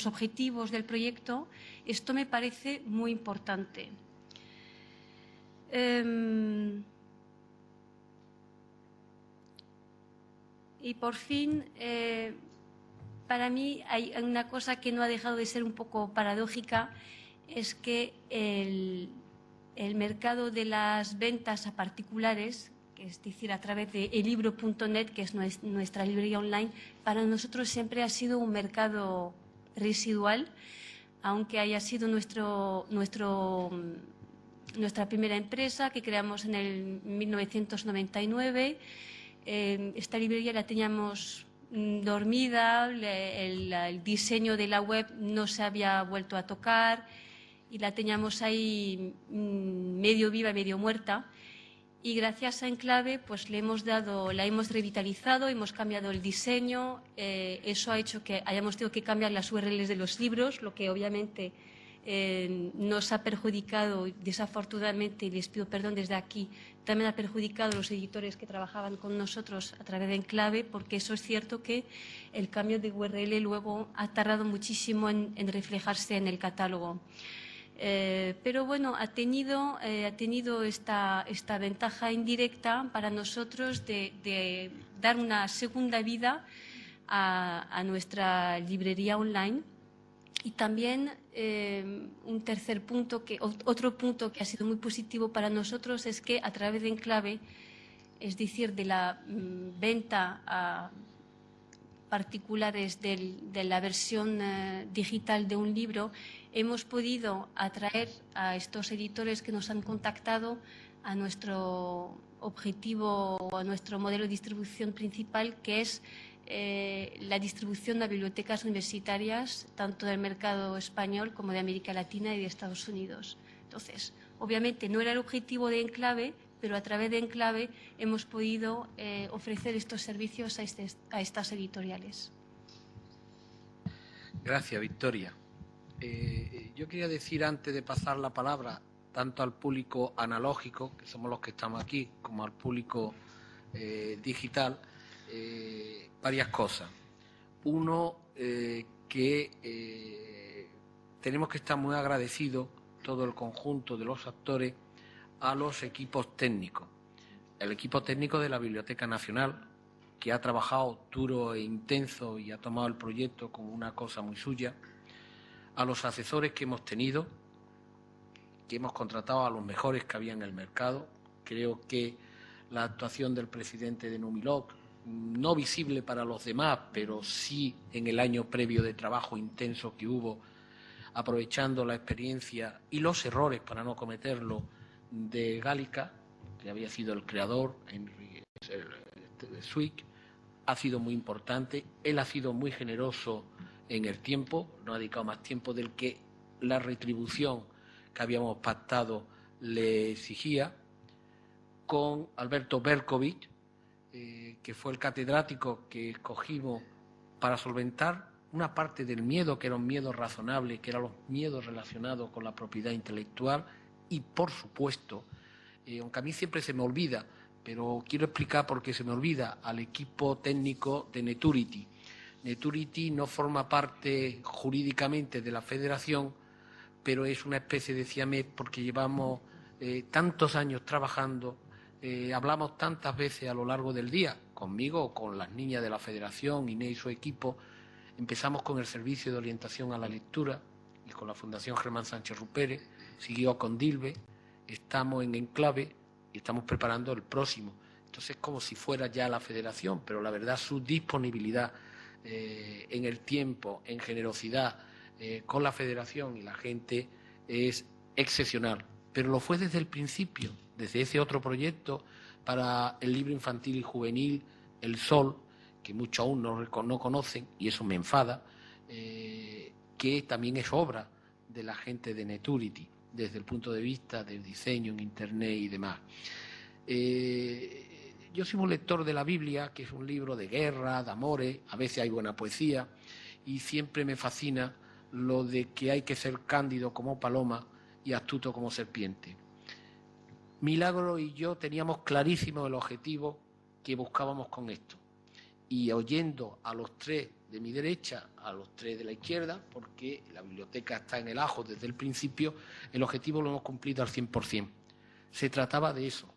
objetivos del proyecto. Esto me parece muy importante. Y por fin, para mí hay una cosa que no ha dejado de ser un poco paradójica, es que el mercado de las ventas a particulares, es decir, a través de elibro.net, que es nuestra librería online, para nosotros siempre ha sido un mercado residual, aunque haya sido nuestra primera empresa que creamos en el 1999. Esta librería la teníamos dormida, el diseño de la web no se había vuelto a tocar y la teníamos ahí medio viva, medio muerta. Y gracias a Enclave pues la hemos revitalizado, hemos cambiado el diseño. Eso ha hecho que hayamos tenido que cambiar las URLs de los libros, lo que obviamente nos ha perjudicado, desafortunadamente, y les pido perdón desde aquí, también ha perjudicado a los editores que trabajaban con nosotros a través de Enclave, porque eso es cierto que el cambio de URL luego ha tardado muchísimo en reflejarse en el catálogo. Pero bueno, ha tenido esta ventaja indirecta para nosotros de dar una segunda vida a nuestra librería online. Y también otro punto que ha sido muy positivo para nosotros es que a través de Enclave, es decir, de la venta a particulares de la versión digital de un libro, hemos podido atraer a estos editores que nos han contactado a nuestro objetivo, a nuestro modelo de distribución principal, que es la distribución a bibliotecas universitarias, tanto del mercado español como de América Latina y de Estados Unidos. Entonces, obviamente no era el objetivo de Enclave, pero a través de Enclave hemos podido ofrecer estos servicios a estas editoriales. Gracias, Victoria. Yo quería decir, antes de pasar la palabra, tanto al público analógico, que somos los que estamos aquí, como al público digital, varias cosas. Uno, que tenemos que estar muy agradecidos, todo el conjunto de los actores, a los equipos técnicos. El equipo técnico de la Biblioteca Nacional, que ha trabajado duro e intenso y ha tomado el proyecto como una cosa muy suya. A los asesores que hemos tenido, que hemos contratado a los mejores que había en el mercado. Creo que la actuación del presidente de Numiloc, no visible para los demás, pero sí en el año previo de trabajo intenso que hubo, aprovechando la experiencia y los errores, para no cometerlo, de Gálica, que había sido el creador, Henry Swick, ha sido muy importante. Él ha sido muy generoso en el tiempo, no ha dedicado más tiempo del que la retribución que habíamos pactado le exigía. Con Alberto Berkovich, que fue el catedrático que escogimos para solventar una parte del miedo, que era un miedo razonable, que eran los miedos relacionados con la propiedad intelectual. Y, por supuesto, aunque a mí siempre se me olvida, pero quiero explicar por qué se me olvida, al equipo técnico de Neturity. Neturity no forma parte jurídicamente de la federación, pero es una especie de siamés, porque llevamos tantos años trabajando, hablamos tantas veces a lo largo del día, conmigo o con las niñas de la federación, Inés y su equipo. Empezamos con el servicio de orientación a la lectura y con la Fundación Germán Sánchez Rupérez, siguió con Dilbe, estamos en Enclave y estamos preparando el próximo. Entonces, como si fuera ya la federación, pero la verdad su disponibilidad en el tiempo, en generosidad con la federación y la gente es excepcional. Pero lo fue desde el principio, desde ese otro proyecto para el libro infantil y juvenil, El Sol, que muchos aún no conocen, y eso me enfada, que también es obra de la gente de Neturity, desde el punto de vista del diseño en Internet y demás. Yo soy un lector de la Biblia, que es un libro de guerra, de amores, a veces hay buena poesía, y siempre me fascina lo de que hay que ser cándido como paloma y astuto como serpiente. Milagro y yo teníamos clarísimo el objetivo que buscábamos con esto. Y oyendo a los tres de mi derecha, a los tres de la izquierda, porque la biblioteca está en el ajo desde el principio, el objetivo lo hemos cumplido al 100%. Se trataba de eso,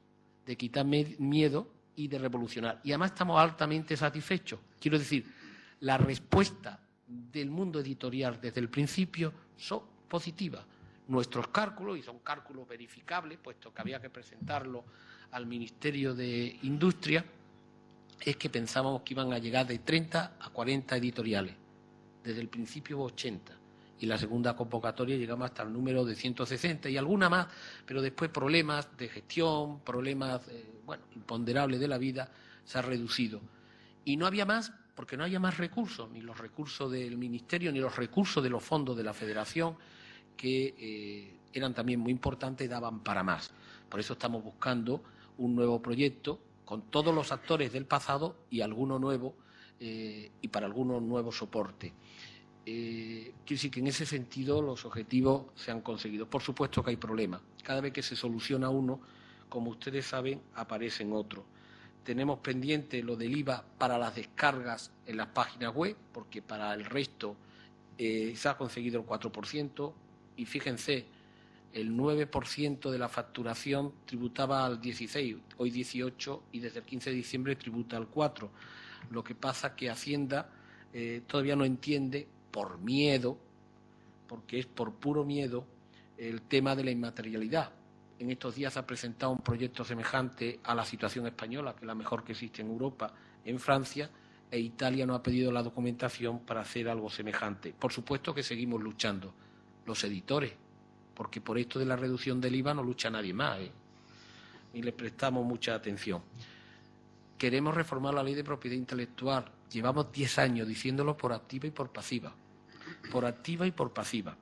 de quitar miedo y de revolucionar. Y además estamos altamente satisfechos. Quiero decir, la respuesta del mundo editorial desde el principio son positivas. nuestros cálculos, y son cálculos verificables, puesto que había que presentarlo al Ministerio de Industria, es que pensábamos que iban a llegar de 30 a 40 editoriales. Desde el principio hubo 80. Y la segunda convocatoria llegamos hasta el número de 160 y alguna más, pero después problemas de gestión, problemas imponderables de la vida, se ha reducido. Y no había más, porque no había más recursos, ni los recursos del Ministerio, ni los recursos de los fondos de la Federación, que eran también muy importantes y daban para más. Por eso estamos buscando un nuevo proyecto con todos los actores del pasado y alguno nuevo, y para algunos nuevos soportes. Quiero decir que en ese sentido los objetivos se han conseguido. Por supuesto que hay problemas. Cada vez que se soluciona uno, como ustedes saben, aparecen otros. Tenemos pendiente lo del IVA para las descargas en las páginas web, porque para el resto se ha conseguido el 4%, y fíjense, el 9% de la facturación tributaba al 16, hoy 18, y desde el 15 de diciembre tributa al 4%. Lo que pasa que Hacienda todavía no entiende, por miedo, porque es por puro miedo, el tema de la inmaterialidad. En estos días ha presentado un proyecto semejante a la situación española, que es la mejor que existe en Europa, en Francia, e Italia no ha pedido la documentación para hacer algo semejante. Por supuesto que seguimos luchando, los editores, porque por esto de la reducción del IVA no lucha nadie más, y le prestamos mucha atención. Queremos reformar la ley de propiedad intelectual. Llevamos 10 años diciéndolo por activa y por pasiva. Por activa y por pasiva.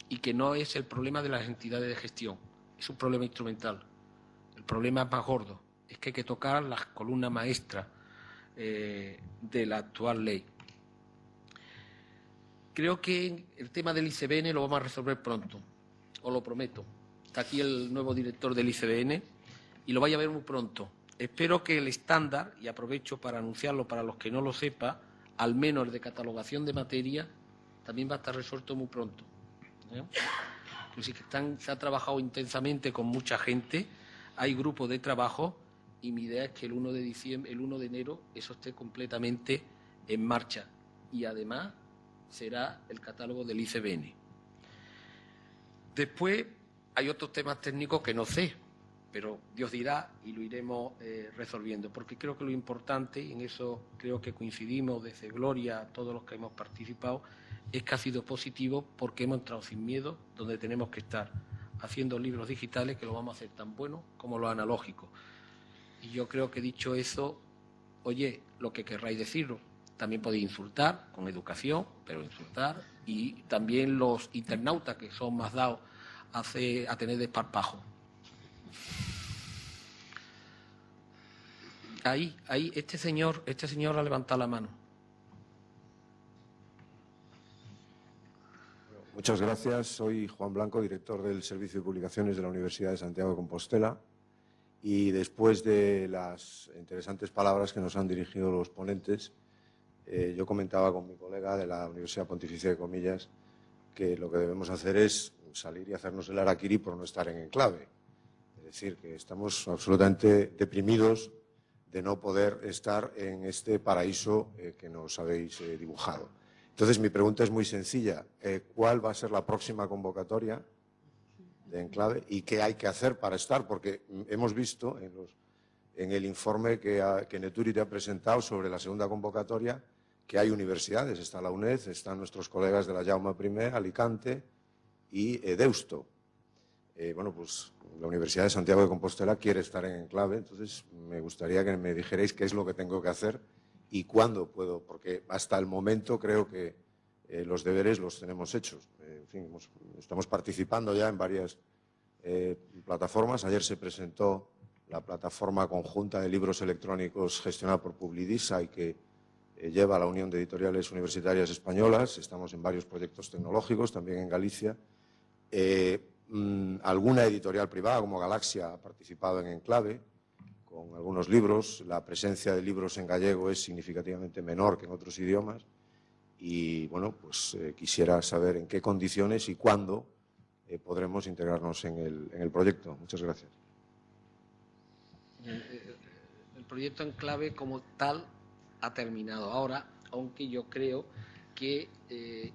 Y que no es el problema de las entidades de gestión, es un problema instrumental. El problema más gordo es que hay que tocar las columnas maestras de la actual ley. Creo que el tema del ICBN lo vamos a resolver pronto, os lo prometo. Está aquí el nuevo director del ICBN y lo vaya a ver muy pronto. Espero que el estándar, y aprovecho para anunciarlo para los que no lo sepan, al menos el de catalogación de materia, también va a estar resuelto muy pronto. Así que se ha trabajado intensamente con mucha gente, hay grupos de trabajo y mi idea es que el 1 de enero eso esté completamente en marcha y además será el catálogo del ICBN. Después hay otros temas técnicos que no sé, pero Dios dirá y lo iremos resolviendo, porque creo que lo importante, y en eso creo que coincidimos desde Gloria a todos los que hemos participado, es que ha sido positivo porque hemos entrado sin miedo donde tenemos que estar, haciendo libros digitales que lo vamos a hacer tan buenos como los analógicos. Y yo creo que dicho eso, oye, lo que querráis decirlo, también podéis insultar con educación, pero insultar, y también los internautas que son más dados a tener desparpajo. Ahí, este señor ha levantado la mano. Muchas gracias. Soy Juan Blanco, director del Servicio de Publicaciones de la Universidad de Santiago de Compostela. Y después de las interesantes palabras que nos han dirigido los ponentes, yo comentaba con mi colega de la Universidad Pontificia de Comillas que lo que debemos hacer es salir y hacernos el harakiri por no estar en enclave. Es decir, que estamos absolutamente deprimidos de no poder estar en este paraíso que nos habéis dibujado. Entonces, mi pregunta es muy sencilla. ¿Cuál va a ser la próxima convocatoria de enclave y qué hay que hacer para estar? Porque hemos visto en el informe que Neturi te ha presentado sobre la segunda convocatoria que hay universidades. Está la UNED, están nuestros colegas de la Jaume I, Alicante y Deusto. Bueno, pues la Universidad de Santiago de Compostela quiere estar en enclave, entonces me gustaría que me dijerais qué es lo que tengo que hacer y cuándo puedo, porque hasta el momento creo que los deberes los tenemos hechos. En fin, estamos participando ya en varias plataformas. Ayer se presentó la plataforma conjunta de libros electrónicos gestionada por Publidisa y que lleva a la Unión de Editoriales Universitarias Españolas. Estamos en varios proyectos tecnológicos, también en Galicia. Alguna editorial privada, como Galaxia, ha participado en Enclave con algunos libros. La presencia de libros en gallego es significativamente menor que en otros idiomas. Y, bueno, pues quisiera saber en qué condiciones y cuándo podremos integrarnos en el proyecto. Muchas gracias. El proyecto Enclave como tal ha terminado ahora, aunque yo creo que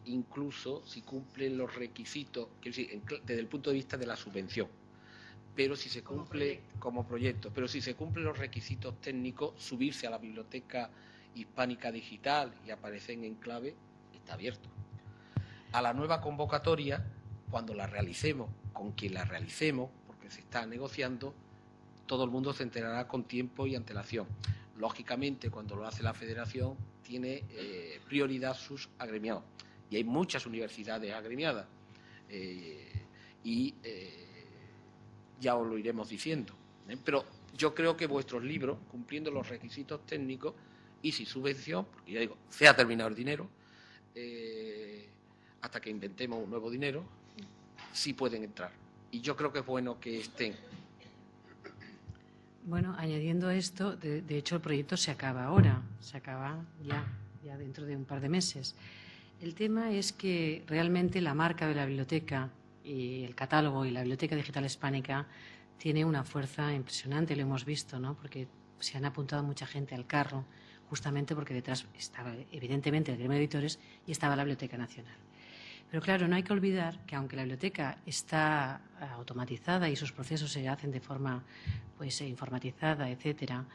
incluso si cumplen los requisitos, desde el punto de vista de la subvención, pero si se cumple como proyecto, pero si se cumplen los requisitos técnicos, subirse a la Biblioteca Hispánica Digital y aparecer en Enclave está abierto. A la nueva convocatoria, cuando la realicemos, con quien la realicemos, porque se está negociando, todo el mundo se enterará con tiempo y antelación. Lógicamente, cuando lo hace la Federación, tiene prioridad sus agremiados. Y hay muchas universidades agremiadas. Ya os lo iremos diciendo. Pero yo creo que vuestros libros, cumpliendo los requisitos técnicos y sin subvención, porque ya digo, se ha terminado el dinero, hasta que inventemos un nuevo dinero, sí pueden entrar. Y yo creo que es bueno que estén. Bueno, añadiendo esto, de hecho el proyecto se acaba ahora, se acaba ya dentro de un par de meses. El tema es que realmente la marca de la biblioteca y el catálogo y la Biblioteca Digital Hispánica tiene una fuerza impresionante, lo hemos visto, ¿no? Porque se han apuntado mucha gente al carro, justamente porque detrás estaba evidentemente el gremio de editores y estaba la Biblioteca Nacional. Pero claro, no hay que olvidar que aunque la biblioteca está automatizada y sus procesos se hacen de forma informatizada, etcétera,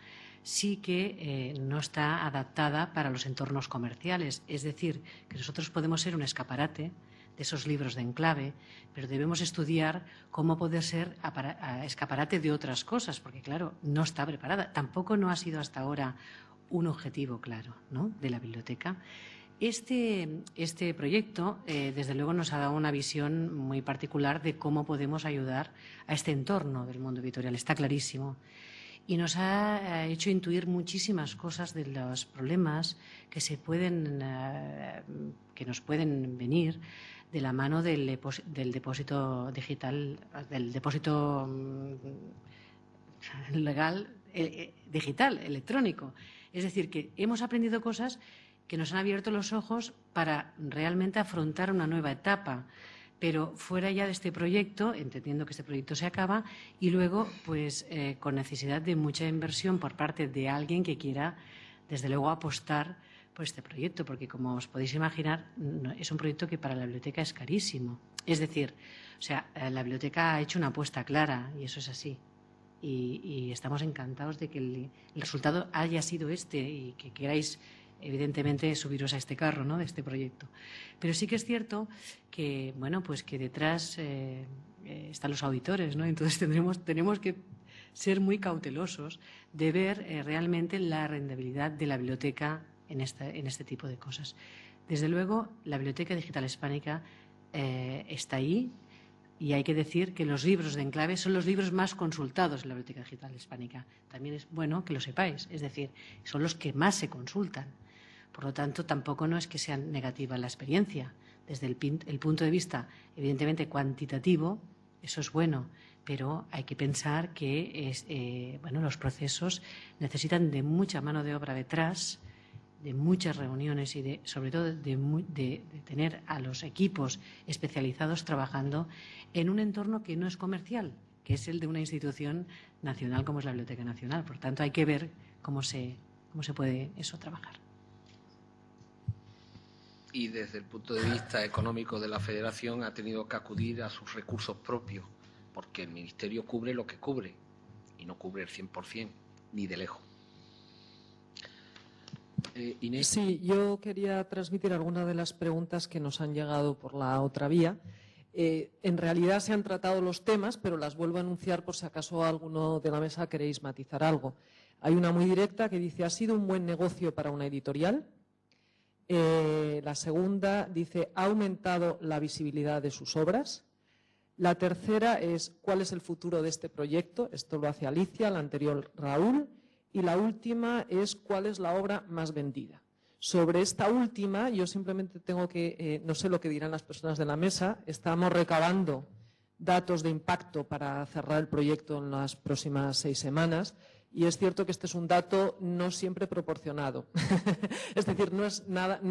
sí que no está adaptada para los entornos comerciales. Es decir, que nosotros podemos ser un escaparate de esos libros de Enclave, pero debemos estudiar cómo poder ser escaparate de otras cosas, porque claro, no está preparada. Tampoco no ha sido hasta ahora un objetivo claro, ¿no?, de la biblioteca. Este proyecto, desde luego, nos ha dado una visión muy particular de cómo podemos ayudar a este entorno del mundo editorial, está clarísimo. Y nos ha hecho intuir muchísimas cosas de los problemas que nos pueden venir de la mano del depósito digital, del depósito legal digital, electrónico. Es decir, que hemos aprendido cosas que nos han abierto los ojos para realmente afrontar una nueva etapa, pero fuera ya de este proyecto, entendiendo que este proyecto se acaba, y luego con necesidad de mucha inversión por parte de alguien que quiera, desde luego, apostar por este proyecto, porque como os podéis imaginar, es un proyecto que para la biblioteca es carísimo. Es decir, la biblioteca ha hecho una apuesta clara, y eso es así. Y estamos encantados de que el resultado haya sido este y que queráis, evidentemente, subiros a este carro, ¿no?, de este proyecto. Pero sí que es cierto que, que detrás están los auditores, ¿no? Entonces tenemos que ser muy cautelosos de ver realmente la rentabilidad de la biblioteca en este tipo de cosas. Desde luego, la Biblioteca Digital Hispánica está ahí, y hay que decir que los libros de Enclave son los libros más consultados en la Biblioteca Digital Hispánica. También es bueno que lo sepáis, es decir, son los que más se consultan. Por lo tanto, tampoco no es que sea negativa la experiencia. Desde el punto de vista, evidentemente, cuantitativo, eso es bueno, pero hay que pensar que los procesos necesitan de mucha mano de obra detrás, de muchas reuniones y sobre todo de tener a los equipos especializados trabajando en un entorno que no es comercial, que es el de una institución nacional como es la Biblioteca Nacional. Por tanto, hay que ver cómo se puede eso trabajar. Y desde el punto de vista económico de la Federación ha tenido que acudir a sus recursos propios, porque el Ministerio cubre lo que cubre y no cubre el 100%, ni de lejos. Inés. Sí, yo quería transmitir algunas de las preguntas que nos han llegado por la otra vía. En realidad se han tratado los temas, pero las vuelvo a anunciar por si acaso alguno de la mesa queréis matizar algo. Hay una muy directa que dice: ¿ha sido un buen negocio para una editorial? La segunda dice: ¿ha aumentado la visibilidad de sus obras? La tercera es: ¿cuál es el futuro de este proyecto? Esto lo hace Alicia, la anterior Raúl. Y la última es: ¿cuál es la obra más vendida? Sobre esta última, yo simplemente tengo que, no sé lo que dirán las personas de la mesa, estamos recabando datos de impacto para cerrar el proyecto en las próximas 6 semanas, y es cierto que este es un dato no siempre proporcionado. Es decir, no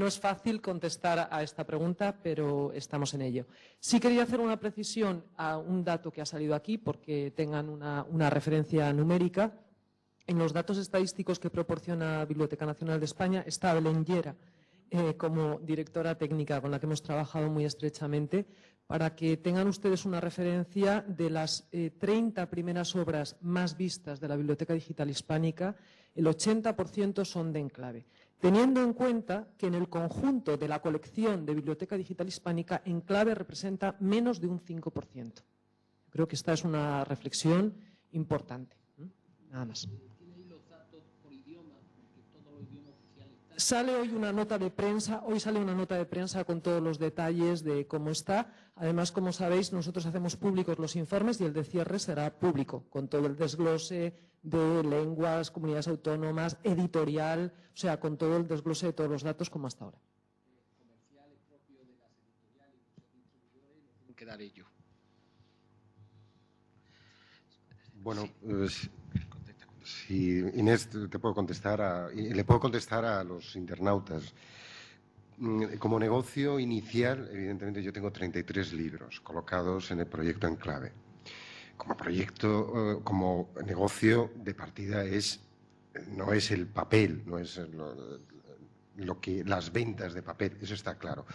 es fácil contestar a esta pregunta, pero estamos en ello. Sí quería hacer una precisión a un dato que ha salido aquí, porque tengan una referencia numérica. En los datos estadísticos que proporciona Biblioteca Nacional de España está Belén Llera como directora técnica con la que hemos trabajado muy estrechamente, para que tengan ustedes una referencia de las 30 primeras obras más vistas de la Biblioteca Digital Hispánica, el 80% son de Enclave, teniendo en cuenta que en el conjunto de la colección de Biblioteca Digital Hispánica, Enclave representa menos de un 5%. Creo que esta es una reflexión importante. Nada más. Sale hoy una nota de prensa, con todos los detalles de cómo está. Además, como sabéis, nosotros hacemos públicos los informes y el de cierre será público, con todo el desglose de lenguas, comunidades autónomas, editorial, o sea, con todo el desglose de todos los datos como hasta ahora. Quedar ello. Bueno, si Inés, te puedo contestar le puedo contestar a los internautas. Como negocio inicial, evidentemente yo tengo 33 libros colocados en el proyecto Enclave. Como proyecto, como negocio de partida no es el papel, no es las ventas de papel, eso está claro.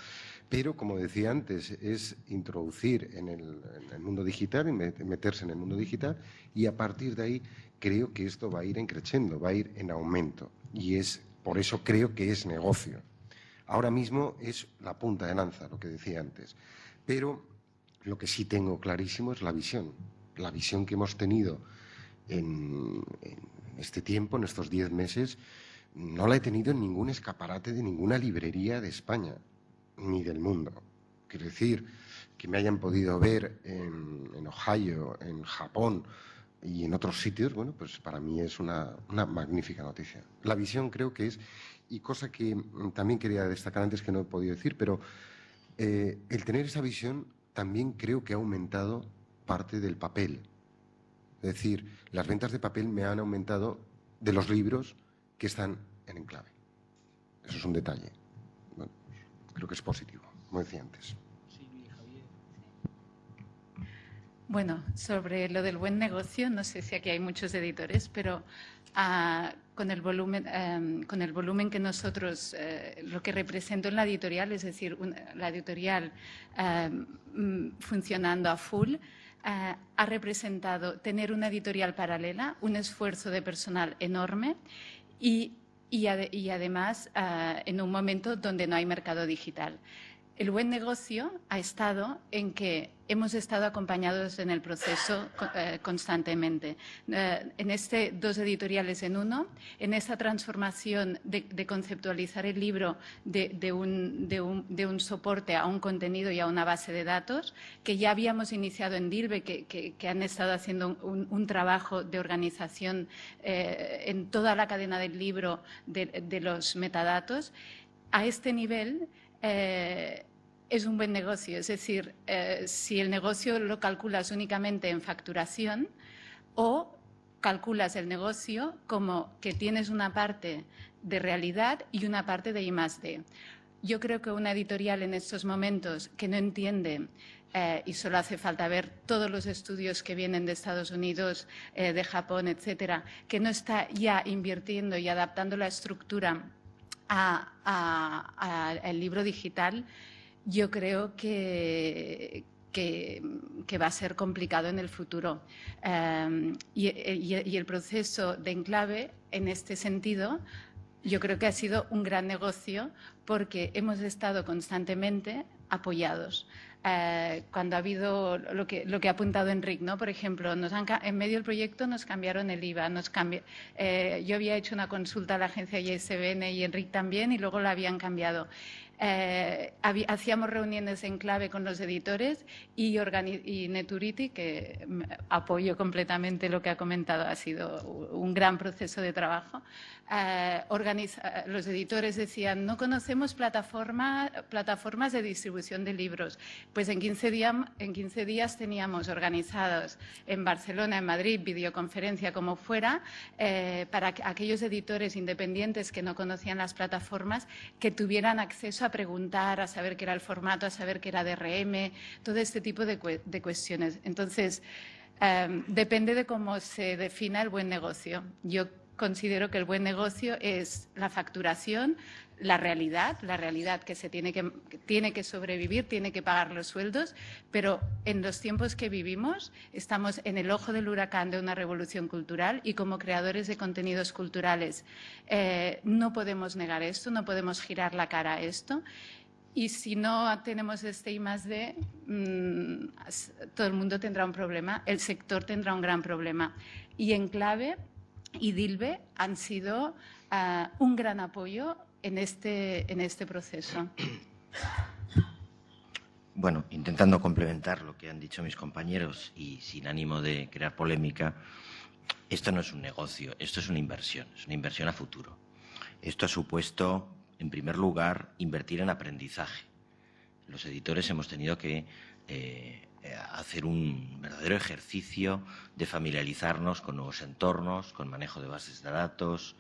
Pero, como decía antes, es introducir en el mundo digital, meterse en el mundo digital, y a partir de ahí creo que esto va a ir creciendo, va a ir en aumento. Y por eso creo que es negocio. Ahora mismo es la punta de lanza, lo que decía antes. Pero lo que sí tengo clarísimo es la visión. La visión que hemos tenido en este tiempo, en estos 10 meses, no la he tenido en ningún escaparate de ninguna librería de España, ni del mundo. Quiero decir, que me hayan podido ver en Ohio, en Japón y en otros sitios, bueno, pues para mí es una magnífica noticia. La visión creo que es, y cosa que también quería destacar antes que no he podido decir, pero el tener esa visión también creo que ha aumentado parte del papel. Es decir, las ventas de papel me han aumentado de los libros que están en Enclave. Eso es un detalle. Bueno, creo que es positivo, como decía antes. Bueno, sobre lo del buen negocio, no sé si aquí hay muchos editores, pero con el volumen que nosotros, lo que representó en la editorial, es decir, la editorial funcionando a full, ha representado tener una editorial paralela, un esfuerzo de personal enorme y además en un momento donde no hay mercado digital. El buen negocio ha estado en que hemos estado acompañados en el proceso constantemente. En 2 editoriales en uno, en esa transformación de conceptualizar el libro de un soporte a un contenido y a una base de datos, que ya habíamos iniciado en DILBE, que han estado haciendo un trabajo de organización en toda la cadena del libro de los metadatos. A este nivel es un buen negocio, es decir, si el negocio lo calculas únicamente en facturación o calculas el negocio como que tienes una parte de realidad y una parte de I+D. Yo creo que una editorial en estos momentos que no entiende y solo hace falta ver todos los estudios que vienen de Estados Unidos, de Japón, etcétera, que no está ya invirtiendo y adaptando la estructura al libro digital, yo creo que va a ser complicado en el futuro. Y el proceso de Enclave, en este sentido, yo creo que ha sido un gran negocio porque hemos estado constantemente apoyados. Cuando ha habido lo que ha apuntado Enric, ¿no? Por ejemplo, en medio del proyecto nos cambiaron el IVA. Yo había hecho una consulta a la agencia ISBN y Enric también, y luego la habían cambiado. Hacíamos reuniones en Enclave con los editores y Neturiti, que apoyo completamente lo que ha comentado, ha sido un gran proceso de trabajo. Los editores decían, no conocemos plataformas de distribución de libros. Pues en 15 días teníamos organizados en Barcelona, en Madrid, videoconferencia, como fuera, para aquellos editores independientes que no conocían las plataformas, que tuvieran acceso a preguntar, a saber qué era el formato, a saber qué era DRM, todo este tipo de cuestiones. Entonces, depende de cómo se defina el buen negocio. Yo considero que el buen negocio es la facturación, la realidad que se tiene que sobrevivir, tiene que pagar los sueldos, pero en los tiempos que vivimos estamos en el ojo del huracán de una revolución cultural y como creadores de contenidos culturales no podemos negar esto, no podemos girar la cara a esto. Y si no tenemos este I+D, todo el mundo tendrá un problema, el sector tendrá un gran problema. Y Enclave y Dilbe han sido un gran apoyo en este proceso. Bueno, intentando complementar lo que han dicho mis compañeros y sin ánimo de crear polémica, esto no es un negocio, esto es una inversión a futuro. Esto ha supuesto, en primer lugar, invertir en aprendizaje. Los editores hemos tenido que hacer un verdadero ejercicio de familiarizarnos con nuevos entornos, con manejo de bases de datos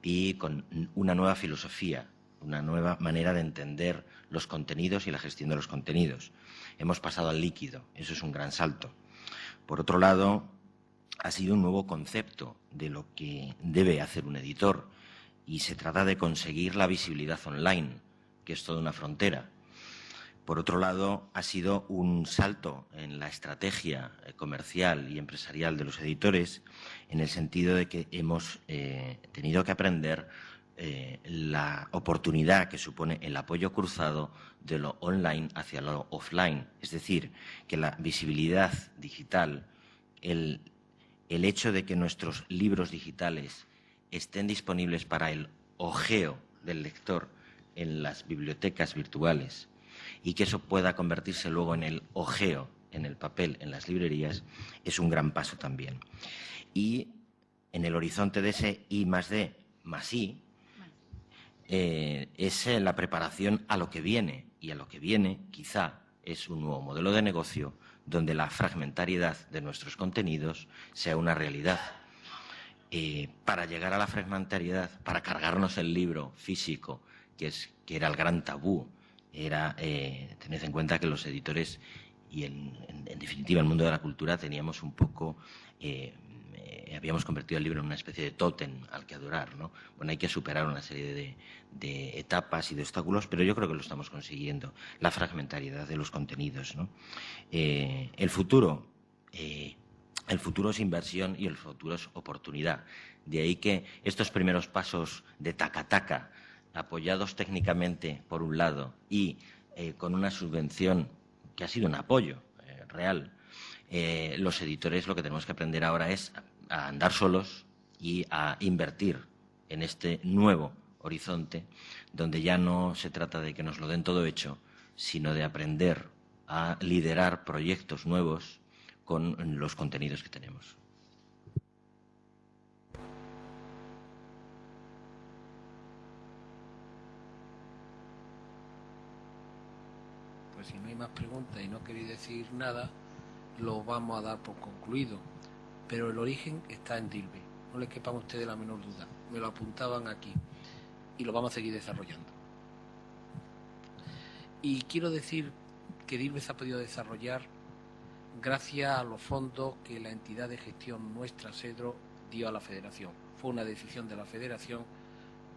y con una nueva filosofía, una nueva manera de entender los contenidos y la gestión de los contenidos. Hemos pasado al líquido, eso es un gran salto. Por otro lado, ha sido un nuevo concepto de lo que debe hacer un editor y se trata de conseguir la visibilidad online, que es toda una frontera. Por otro lado, ha sido un salto en la estrategia comercial y empresarial de los editores en el sentido de que hemos tenido que aprender la oportunidad que supone el apoyo cruzado de lo online hacia lo offline. Es decir, que la visibilidad digital, el hecho de que nuestros libros digitales estén disponibles para el ojeo del lector en las bibliotecas virtuales y que eso pueda convertirse luego en el ojeo, en el papel, en las librerías, es un gran paso también. Y en el horizonte de ese I+D más I, es la preparación a lo que viene, y a lo que viene quizá es un nuevo modelo de negocio donde la fragmentariedad de nuestros contenidos sea una realidad. Para llegar a la fragmentariedad, para cargarnos el libro físico, que era el gran tabú, tened en cuenta que los editores y en definitiva el mundo de la cultura teníamos un poco, habíamos convertido el libro en una especie de tótem al que adorar, ¿no? Bueno, hay que superar una serie de etapas y de obstáculos, pero yo creo que lo estamos consiguiendo, la fragmentariedad de los contenidos, ¿no? El futuro es inversión y el futuro es oportunidad. De ahí que estos primeros pasos de taca-taca, apoyados técnicamente por un lado y con una subvención que ha sido un apoyo real, los editores lo que tenemos que aprender ahora es a andar solos y a invertir en este nuevo horizonte donde ya no se trata de que nos lo den todo hecho, sino de aprender a liderar proyectos nuevos con los contenidos que tenemos. Pues si no hay más preguntas y no queréis decir nada, lo vamos a dar por concluido. Pero el origen está en Dilbe, no les quepan a ustedes la menor duda. Me lo apuntaban aquí y lo vamos a seguir desarrollando. Y quiero decir que Dilbe se ha podido desarrollar gracias a los fondos que la entidad de gestión nuestra, Cedro, dio a la Federación. Fue una decisión de la Federación,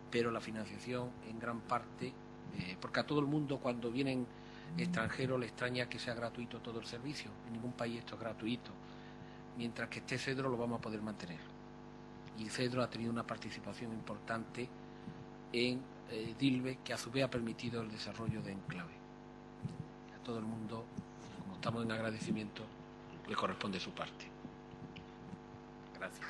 pero la financiación en gran parte, porque a todo el mundo cuando vienen extranjeros le extraña que sea gratuito todo el servicio. En ningún país esto es gratuito. Mientras que esté Cedro lo vamos a poder mantener. Y Cedro ha tenido una participación importante en Dilbe, que a su vez ha permitido el desarrollo de Enclave. A todo el mundo, como estamos en agradecimiento, le corresponde su parte. Gracias.